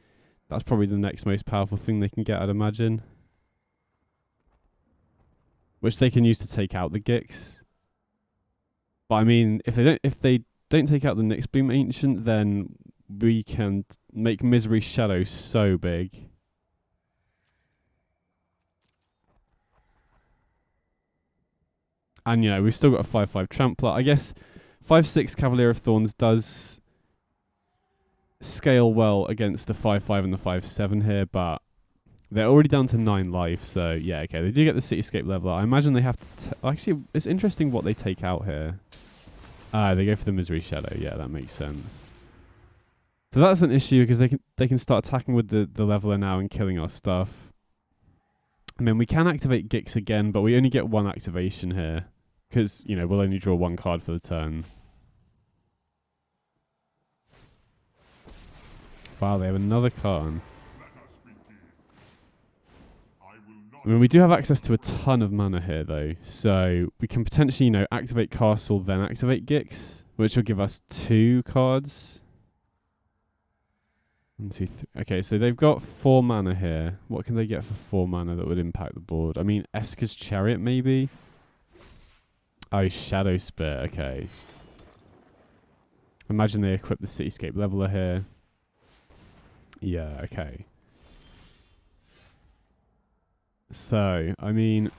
That's probably the next most powerful thing they can get, I'd imagine. Which they can use to take out the Gix. But I mean, if they don't take out the Nyx Bloom Ancient, then we can make Misery Shadow so big. And, you know, we've still got a 5/5 Trampler. I guess 5/6 Cavalier of Thorns does scale well against the 5/5 and the 5/7 here, but they're already down to 9 life, so yeah, okay. They do get the Cityscape Leveler. I imagine they have to... Actually, it's interesting what they take out here. They go for the Misery Shadow. Yeah, that makes sense. So that's an issue because they can start attacking with the Leveler now and killing our stuff. I mean, we can activate Gix again, but we only get 1 activation here because, you know, we'll only draw 1 card for the turn. Wow, they have another card. I mean, we do have access to a ton of mana here, though. So we can potentially, you know, activate Castle, then activate Gix, which will give us 2 cards. 1, 2, 3. Okay, so they've got 4 mana here. What can they get for 4 mana that would impact the board? I mean, Esker's Chariot, maybe? Oh, Shadow Spear. Okay. Imagine they equip the Cityscape Leveler here. Yeah, okay. So, I mean...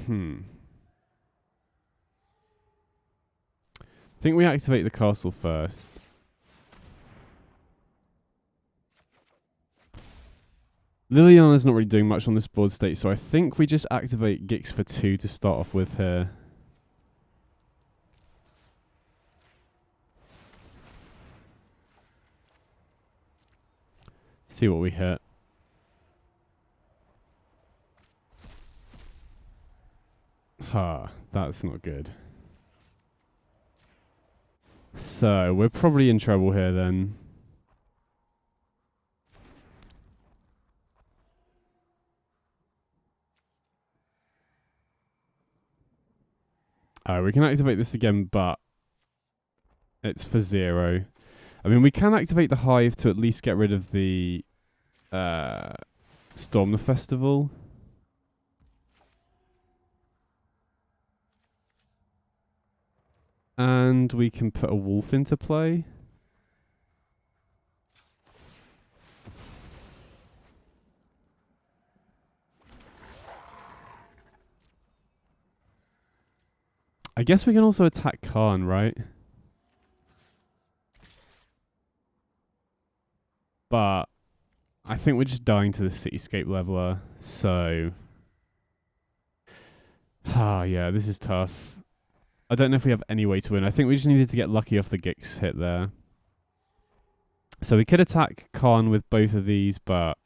I think we activate the castle first. Liliana's not really doing much on this board state, so I think we just activate Gix for 2 to start off with here. See what we hit. That's not good. So, we're probably in trouble here then. We can activate this again, but it's for 0. I mean, we can activate the Hive to at least get rid of the Storm the Festival. And we can put a wolf into play. I guess we can also attack Khan, right? But I think we're just dying to the Cityscape Leveler, so... yeah, this is tough. I don't know if we have any way to win. I think we just needed to get lucky off the Gix hit there. So we could attack Khan with both of these, but...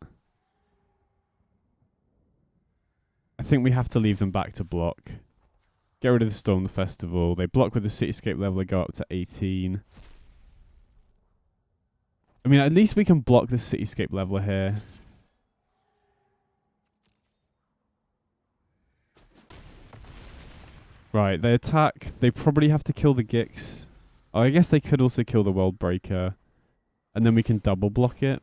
I think we have to leave them back to block. Get rid of the Storm the Festival. They block with the Cityscape Leveler, go up to 18. I mean, at least we can block the Cityscape Leveler here. Right, they attack. They probably have to kill the Gix. Oh, I guess they could also kill the World Breaker. And then we can double block it.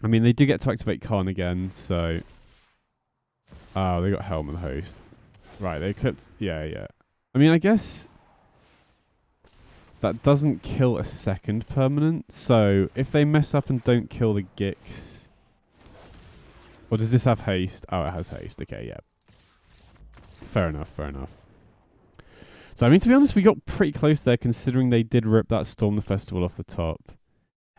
I mean, they do get to activate Khan again, so... Oh, they got Helm of the Host. Right, they clipped. Yeah, yeah. I mean, I guess that doesn't kill a second permanent. So if they mess up and don't kill the Gix. Or does this have haste? Oh, it has haste. Okay, yeah. Fair enough, fair enough. So, I mean, to be honest, we got pretty close there considering they did rip that Storm the Festival off the top.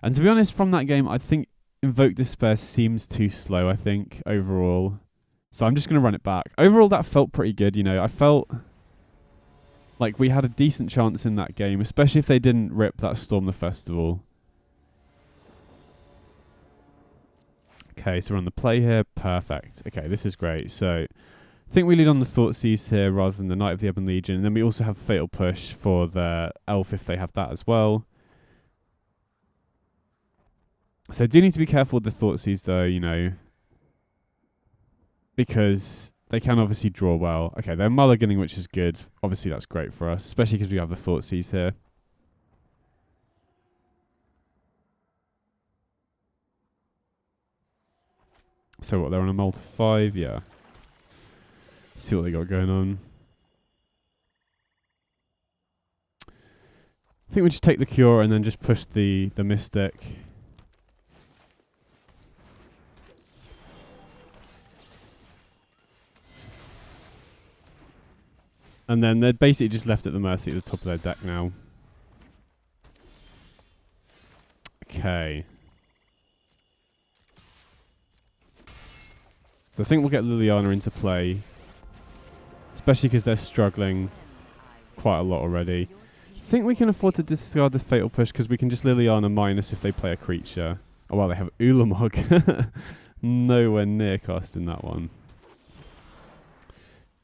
And to be honest, from that game, I think Invoke Despair seems too slow, I think, overall. So I'm just going to run it back. Overall, that felt pretty good, you know. I felt like we had a decent chance in that game, especially if they didn't rip that Storm the Festival. Okay, so we're on the play here. Perfect. Okay, this is great. So I think we lead on the Thoughtseize here rather than the Knight of the Ebon Legion. And then we also have Fatal Push for the Elf if they have that as well. So do need to be careful with the Thoughtseize though, you know, because they can obviously draw well. Okay, they're mulliganing, which is good. Obviously, that's great for us, especially because we have the Thoughtseize here. So what, they're on a multi 5? Yeah. See what they got going on. I think we just take the Cure and then just push the Mystic. And then they're basically just left at the mercy at the top of their deck now. Okay. So I think we'll get Liliana into play. Especially because they're struggling quite a lot already. I think we can afford to discard the Fatal Push because we can just Liliana minus if they play a creature. Oh well, they have Ulamog. Nowhere near casting that one.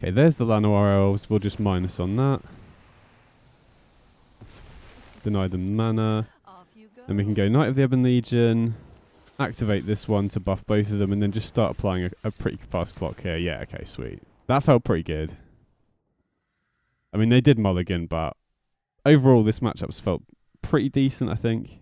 Okay, there's the Llanowar Elves. We'll just minus on that. Deny them mana. Then we can go Knight of the Ebon Legion. Activate this one to buff both of them. And then just start applying a pretty fast clock here. Yeah, okay, sweet. That felt pretty good. I mean, they did mulligan, but overall this matchup's felt pretty decent, I think.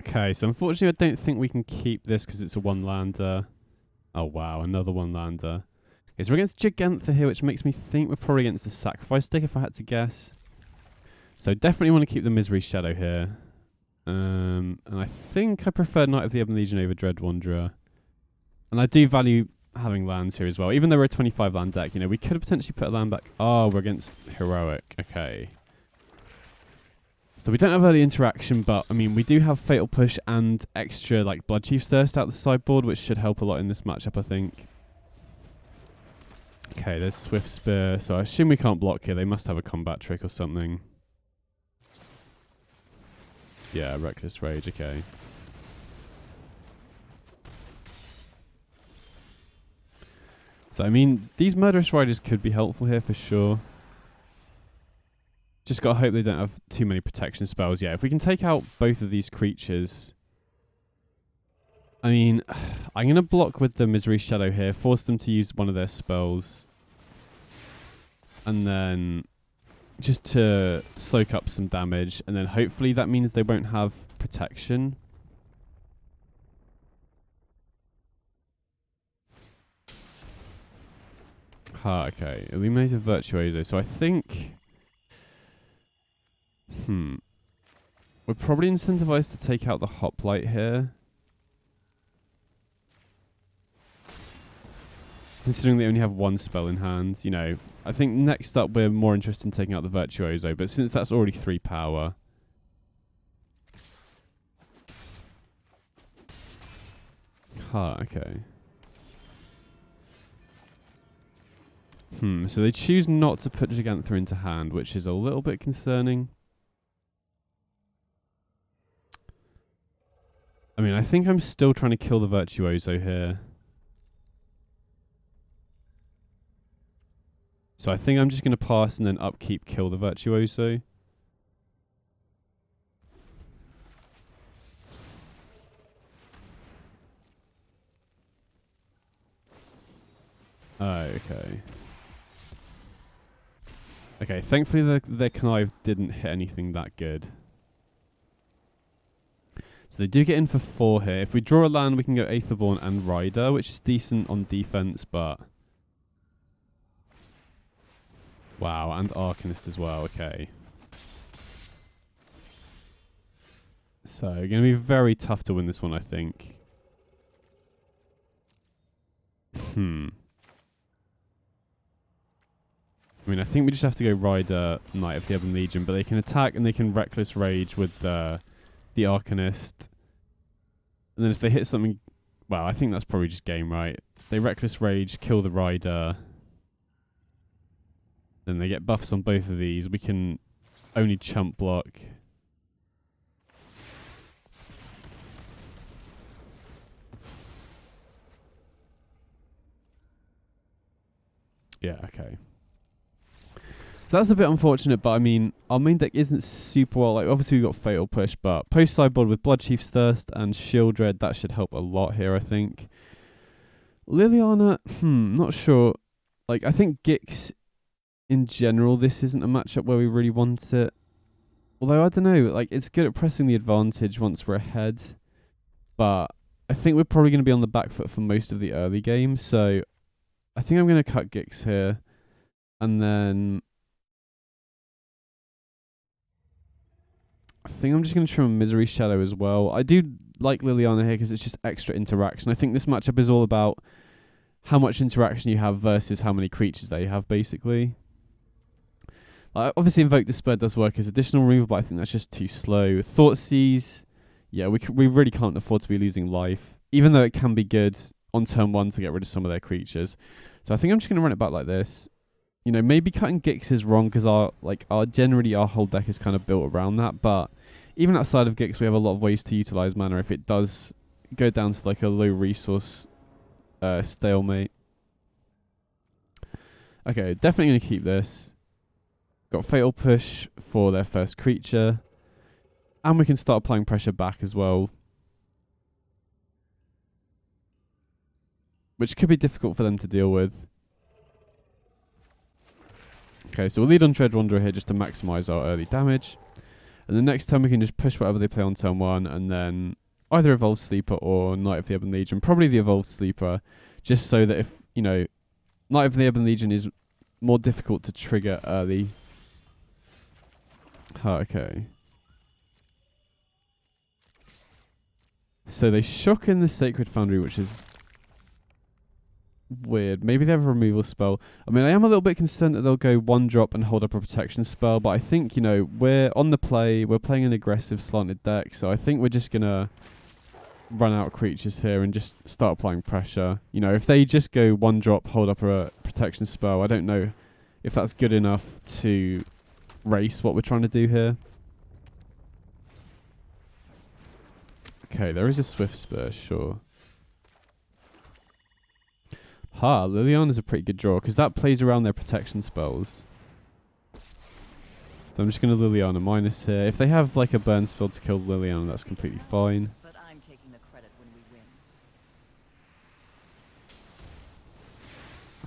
Okay, so unfortunately I don't think we can keep this because it's a one-lander. Oh wow, another one-lander. Okay, so we're against Gigantha here, which makes me think we're probably against the Sacrifice deck if I had to guess. So definitely want to keep the Misery Shadow here. And I think I prefer Knight of the Ebon Legion over Dread Wanderer. And I do value having lands here as well. Even though we're a 25 land deck, you know, we could have potentially put a land back. Oh, we're against Heroic. Okay. So we don't have early interaction, but I mean, we do have Fatal Push and extra like Blood Chief's Thirst out the sideboard, which should help a lot in this matchup, I think. Okay, there's Swift Spear. So I assume we can't block here. They must have a combat trick or something. Yeah, Reckless Rage, okay. So, I mean, these Murderous Riders could be helpful here for sure. Just gotta hope they don't have too many protection spells. Yeah, if we can take out both of these creatures... I mean, I'm gonna block with the Misery Shadow here, force them to use one of their spells. And then... just to soak up some damage, and then hopefully that means they won't have protection. Okay. Illuminated Virtuoso. So I think... we're probably incentivized to take out the Hoplite here. Considering they only have one spell in hand, you know, I think next up we're more interested in taking out the Virtuoso, but since that's already 3 power... okay. So they choose not to put Gigantha into hand, which is a little bit concerning. I mean, I think I'm still trying to kill the Virtuoso here. So I think I'm just going to pass and then upkeep kill the Virtuoso. Okay. Okay, thankfully the connive didn't hit anything that good. So they do get in for 4 here. If we draw a land, we can go Aetherborn and Rider, which is decent on defense, but... Wow, and Arcanist as well, okay. So, going to be very tough to win this one, I think. I mean, I think we just have to go Rider, Knight of the Ebon Legion, but they can attack and they can Reckless Rage with the Arcanist. And then if they hit something... Well, I think that's probably just game, right? They Reckless Rage, kill the Rider. Then they get buffs on both of these. We can only chump block. Yeah, okay. So that's a bit unfortunate, but I mean, our main deck isn't super well. Like, obviously we've got Fatal Push, but post-sideboard with Bloodchief's Thirst and Shield Dread, that should help a lot here, I think. Liliana, not sure. Like, I think Gix, in general, this isn't a matchup where we really want it. Although, I don't know, like, it's good at pressing the advantage once we're ahead. But I think we're probably going to be on the back foot for most of the early games, so I think I'm going to cut Gix here. And then I think I'm just going to trim a Misery Shadow as well. I do like Liliana here because it's just extra interaction. I think this matchup is all about how much interaction you have versus how many creatures they have, basically. Obviously, Invoke Despair does work as additional removal, but I think that's just too slow. Thoughtseize, yeah, we really can't afford to be losing life, even though it can be good on turn 1 to get rid of some of their creatures. So I think I'm just going to run it back like this. You know, maybe cutting Gix is wrong because generally our whole deck is kind of built around that. But even outside of Gix, we have a lot of ways to utilize mana if it does go down to like a low resource stalemate. Okay, definitely going to keep this. Got Fatal Push for their first creature. And we can start applying pressure back as well. Which could be difficult for them to deal with. Okay, so we'll lead on Dread Wanderer here just to maximise our early damage. And the next turn we can just push whatever they play on turn 1 and then either Evolved Sleeper or Knight of the Ebon Legion. Probably the Evolved Sleeper, just so that if, you know, Knight of the Ebon Legion is more difficult to trigger early. Okay. So they shock in the Sacred Foundry, which is weird. Maybe they have a removal spell. I mean, I am a little bit concerned that they'll go 1-drop and hold up a protection spell, but I think, you know, we're on the play. We're playing an aggressive slanted deck, so I think we're just going to run out creatures here and just start applying pressure. You know, if they just go 1-drop, hold up a protection spell, I don't know if that's good enough to race what we're trying to do here. Okay, there is a Swift Spur, sure. Liliana's a pretty good draw, because that plays around their protection spells. So I'm just going to Liliana minus here. If they have like a burn spell to kill Liliana, that's completely fine. But I'm taking the credit when we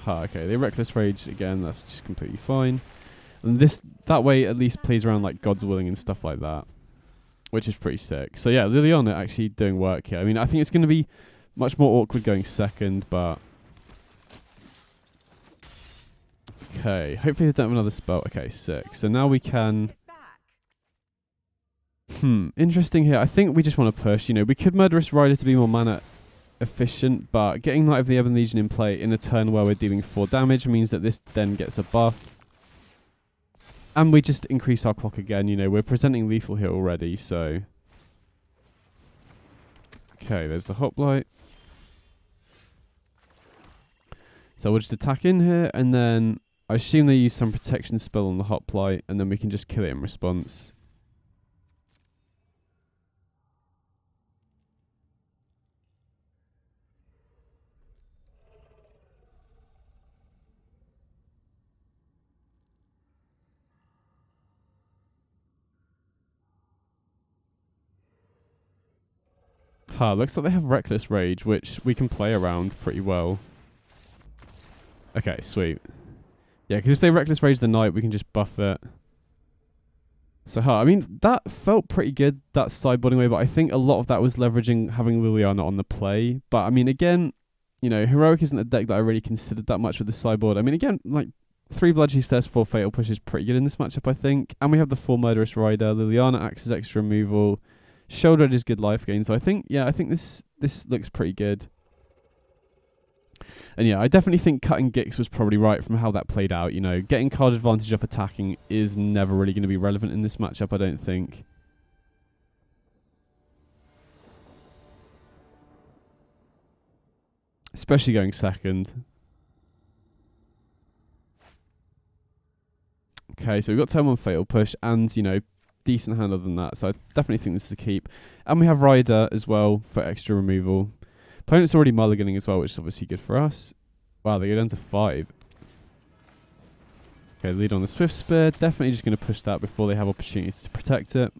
win. Okay, they Reckless Rage again, that's just completely fine. And that way at least plays around like God's Willing and stuff like that, which is pretty sick. So yeah, Liliana actually doing work here. I mean, I think it's going to be much more awkward going second, but okay, hopefully they don't have another spell. Okay, sick. So now we can... Interesting here. I think we just want to push. You know, we could Murderous Rider to be more mana efficient, but getting Knight of the Ebon Legion in play in a turn where we're dealing 4 damage means that this then gets a buff. And we just increase our clock again. You know, we're presenting lethal here already, so... Okay, there's the Hoplite. So we'll just attack in here, and then I assume they use some protection spell on the Hoplite, and then we can just kill it in response. Looks like they have Reckless Rage, which we can play around pretty well. Okay, sweet. Yeah, because if they Reckless Rage the Knight, we can just buff it. So, I mean, that felt pretty good, that sideboarding way, but I think a lot of that was leveraging having Liliana on the play. But, I mean, again, you know, Heroic isn't a deck that I really considered that much with the sideboard. I mean, again, like, 3 Bloodchief Stairs, 4 Fatal Push is pretty good in this matchup, I think. And we have the 4 Murderous Rider. Liliana acts as extra removal. Shoulder Edge is good life gain. So I think this looks pretty good. And yeah, I definitely think cutting Gix was probably right from how that played out. You know, getting card advantage off attacking is never really going to be relevant in this matchup, I don't think. Especially going second. Okay, so we've got turn 1 Fatal Push and, you know, decent hand other than that. So I definitely think this is a keep. And we have Rider as well for extra removal. Opponent's already mulliganing as well, which is obviously good for us. Wow, they go down to 5. Okay, lead on the Swift Spear. Definitely just going to push that before they have opportunity to protect it.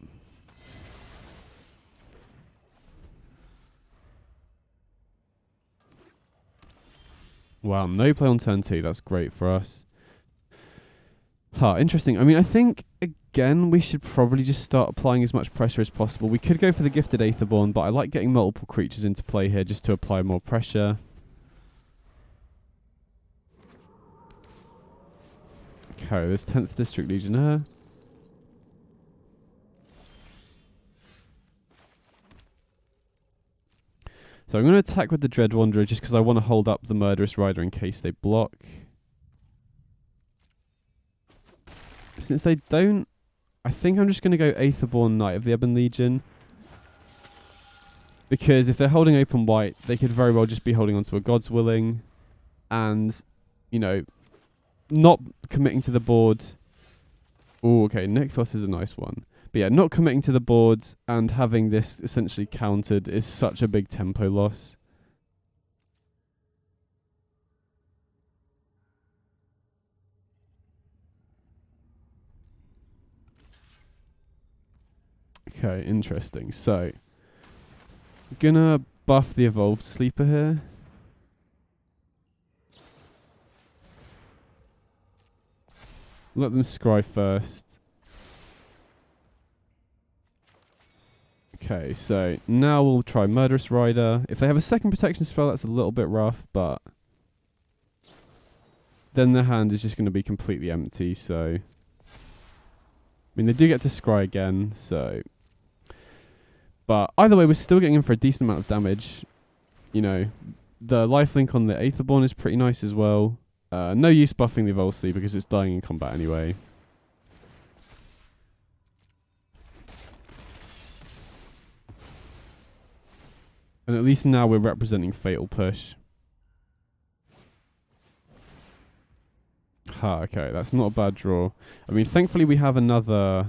Wow, no play on turn 2. That's great for us. Interesting. I mean, I think, again, we should probably just start applying as much pressure as possible. We could go for the Gifted Aetherborn, but I like getting multiple creatures into play here just to apply more pressure. Okay, there's 10th District Legionnaire. So I'm going to attack with the Dread Wanderer just because I want to hold up the Murderous Rider in case they block. Since they don't, I think I'm just going to go Aetherborn Knight of the Ebon Legion. Because if they're holding open white, they could very well just be holding onto a God's Willing. And, you know, not committing to the board. Oh, okay, Nykthos is a nice one. But yeah, not committing to the boards and having this essentially countered is such a big tempo loss. Okay, interesting. So, gonna buff the Evolved Sleeper here. Let them scry first. Okay, so now we'll try Murderous Rider. If they have a second protection spell, that's a little bit rough, but then their hand is just going to be completely empty, so I mean, they do get to scry again, so but either way, we're still getting in for a decent amount of damage. You know, the lifelink on the Aetherborn is pretty nice as well. No use buffing the Evolved Sleeper because it's dying in combat anyway. And at least now we're representing Fatal Push. Okay, that's not a bad draw. I mean, thankfully we have another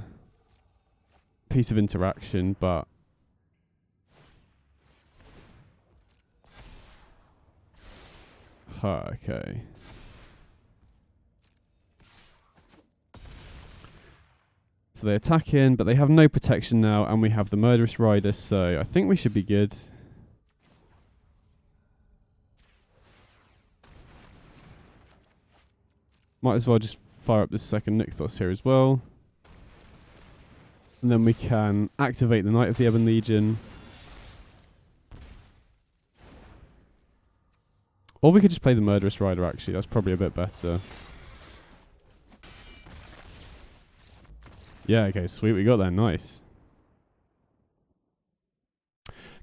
piece of interaction, but okay. So they attack in, but they have no protection now, and we have the Murderous Rider, so I think we should be good. Might as well just fire up this second Nykthos here as well. And then we can activate the Knight of the Ebon Legion. Or we could just play the Murderous Rider, actually. That's probably a bit better. Yeah, okay, sweet. We got there. Nice.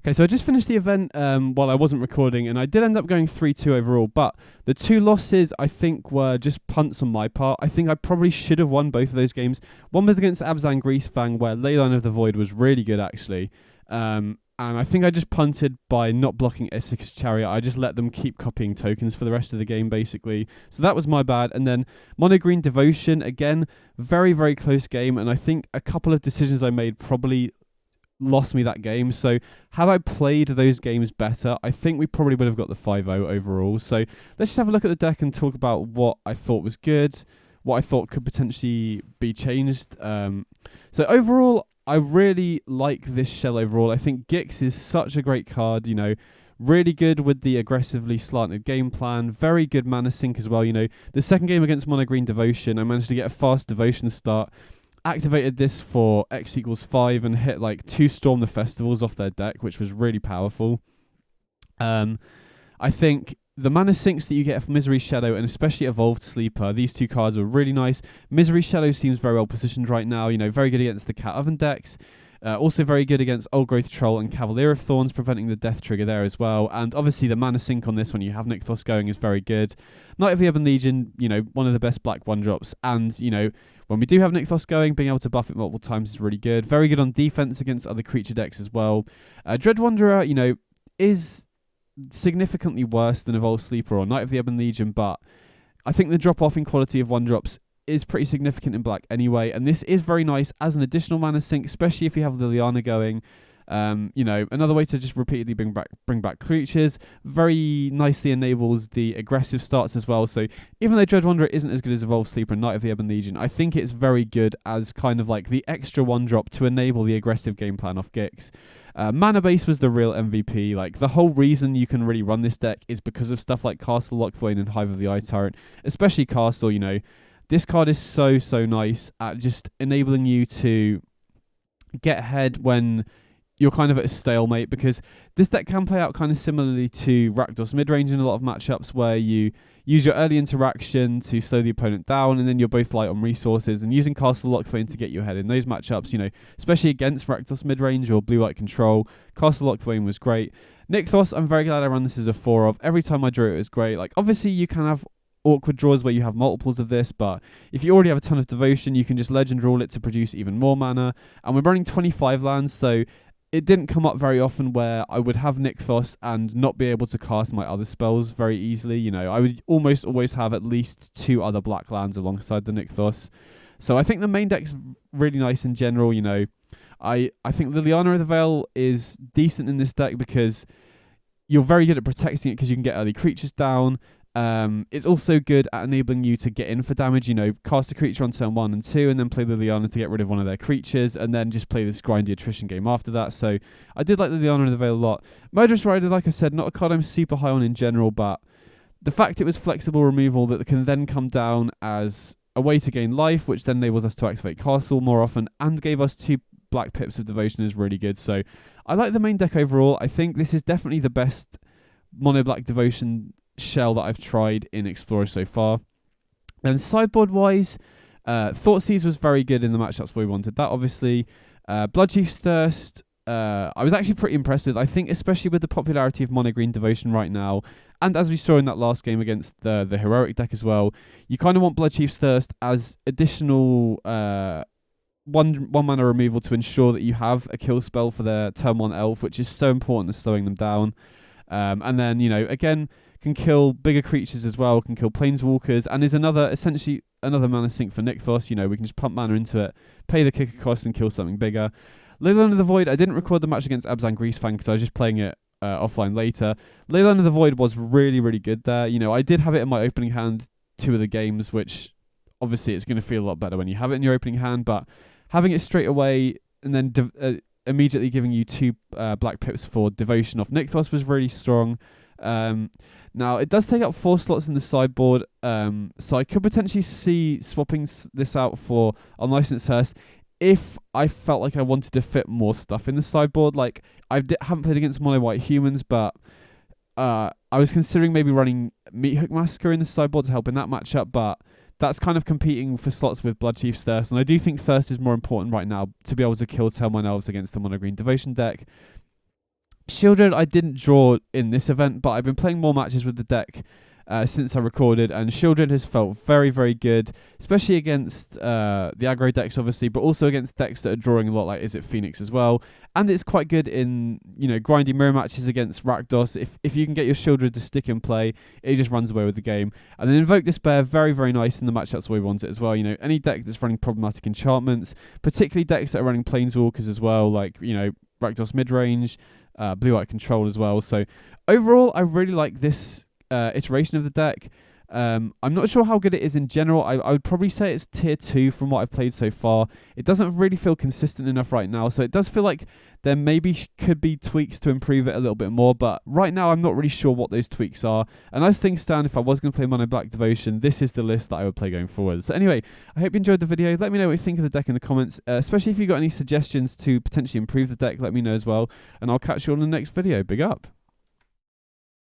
Okay, so I just finished the event while I wasn't recording, and I did end up going 3-2 overall, but the 2 losses, I think, were just punts on my part. I think I probably should have won both of those games. One was against Abzan Greasefang, where Leyline of the Void was really good, actually. And I think I just punted by not blocking Issach's Chariot. I just let them keep copying tokens for the rest of the game, basically. So that was my bad. And then Mono Green Devotion, again, very, very close game, and I think a couple of decisions I made probably lost me that game. So had I played those games better, I think we probably would have got the 5-0 overall. So let's just have a look at the deck and talk about what I thought was good, what I thought could potentially be changed. So overall, I really like this shell overall. I think Gix is such a great card, you know, Really good with the aggressively slanted game plan. Very good mana sink as well. The second game against Mono Green Devotion, I managed to get a fast Devotion start. Activated this for X equals 5 and hit 2 Storm the Festivals off their deck, which was really powerful. I think the mana sinks that you get from Misery Shadow and especially Evolved Sleeper, these 2 cards were really nice. Misery Shadow seems very well positioned right now, very good against the Cat Oven decks. Also very good against Old Growth Troll and Cavalier of Thorns, preventing the death trigger there as well. And obviously the mana sink on this when you have Nykthos going is very good. Knight of the Ebon Legion, one of the best black 1-drops. And, when we do have Nykthos going, being able to buff it multiple times is really good. Very good on defense against other creature decks as well. Dread Wanderer, is significantly worse than Evolved Sleeper or Knight of the Ebon Legion, but I think the drop-off in quality of 1-drops is pretty significant in black anyway, and this is very nice as an additional mana sink, especially if you have Liliana going. Another way to just repeatedly bring back creatures. Very nicely enables the aggressive starts as well. So even though Dread Wanderer isn't as good as Evolved Sleeper and Knight of the Ebon Legion, I think it's very good as kind of the extra 1-drop to enable the aggressive game plan off Gix. Mana base was the real MVP. The whole reason you can really run this deck is because of stuff like Castle Lockthwain and Hive of the Eye Tyrant, especially Castle. This card is so nice at just enabling you to get ahead when you're kind of at a stalemate, because this deck can play out kind of similarly to Rakdos midrange in a lot of matchups where you use your early interaction to slow the opponent down, and then you're both light on resources, and using Castle Lockthwain to get you ahead in those matchups, especially against Rakdos midrange or blue-white control. Castle Lockthwain was great. Nykthos, I'm very glad I ran this as a 4 of. Every time I drew it was great. Obviously you can have awkward draws where you have multiples of this, but if you already have a ton of Devotion, you can just Legend Rule it to produce even more mana. And we're running 25 lands, so it didn't come up very often where I would have Nykthos and not be able to cast my other spells very easily. I would almost always have at least 2 other black lands alongside the Nykthos. So I think the main deck's really nice in general. I think Liliana of the Veil is decent in this deck because you're very good at protecting it because you can get early creatures down. It's also good at enabling you to get in for damage, cast a creature on turn 1 and 2 and then play Liliana to get rid of one of their creatures and then just play this grindy attrition game after that. So I did like Liliana of the Veil a lot. Murderous Rider, like I said, not a card I'm super high on in general, but the fact it was flexible removal that can then come down as a way to gain life, which then enables us to activate Castle more often and gave us 2 black pips of Devotion is really good. So I like the main deck overall. I think this is definitely the best mono black Devotion shell that I've tried in Explorer so far. Then sideboard wise, Thoughtseize was very good in the matchups where we wanted that, obviously. Bloodchief's Thirst, I was actually pretty impressed with. I think especially with the popularity of Mono Green Devotion right now, and as we saw in that last game against the Heroic deck as well, you kind of want Bloodchief's Thirst as additional one mana removal to ensure that you have a kill spell for their turn 1 elf, which is so important in slowing them down. And then, again, can kill bigger creatures as well, can kill planeswalkers, and is essentially another mana sink for Nykthos. We can just pump mana into it, pay the kicker cost, and kill something bigger. Leyline of the Void, I didn't record the match against Abzan Greasefang because I was just playing it offline later. Leyline of the Void was really, really good there. I did have it in my opening hand 2 of the games, which obviously it's going to feel a lot better when you have it in your opening hand, but having it straight away and then immediately giving you 2 black pips for Devotion off Nykthos was really strong. Now, it does take up 4 slots in the sideboard, so I could potentially see swapping this out for Unlicensed Hearse if I felt like I wanted to fit more stuff in the sideboard. I haven't played against mono white humans, but I was considering maybe running Meathook Massacre in the sideboard to help in that matchup, but that's kind of competing for slots with Bloodchief's Thirst, and I do think Thirst is more important right now to be able to kill turn 1 elves against the mono green Devotion deck. Shieldred I didn't draw in this event, but I've been playing more matches with the deck since I recorded, and Shieldred has felt very, very good, especially against the aggro decks, obviously, but also against decks that are drawing a lot, like Is It Phoenix as well. And it's quite good in, grinding mirror matches against Rakdos. If you can get your Shieldred to stick in play, it just runs away with the game. And then Invoke Despair, very, very nice in the matchups where we want it as well. Any deck that's running problematic enchantments, particularly decks that are running Planeswalkers as well, like, Rakdos midrange, blue-white control as well. So overall, I really like this iteration of the deck. I'm not sure how good it is in general. I would probably say it's tier 2 from what I've played so far. It doesn't really feel consistent enough right now, so it does feel like there maybe could be tweaks to improve it a little bit more, but right now I'm not really sure what those tweaks are. And as things stand, if I was going to play Mono Black Devotion, this is the list that I would play going forward. So anyway, I hope you enjoyed the video. Let me know what you think of the deck in the comments, especially if you've got any suggestions to potentially improve the deck, let me know as well. And I'll catch you on the next video. Big up.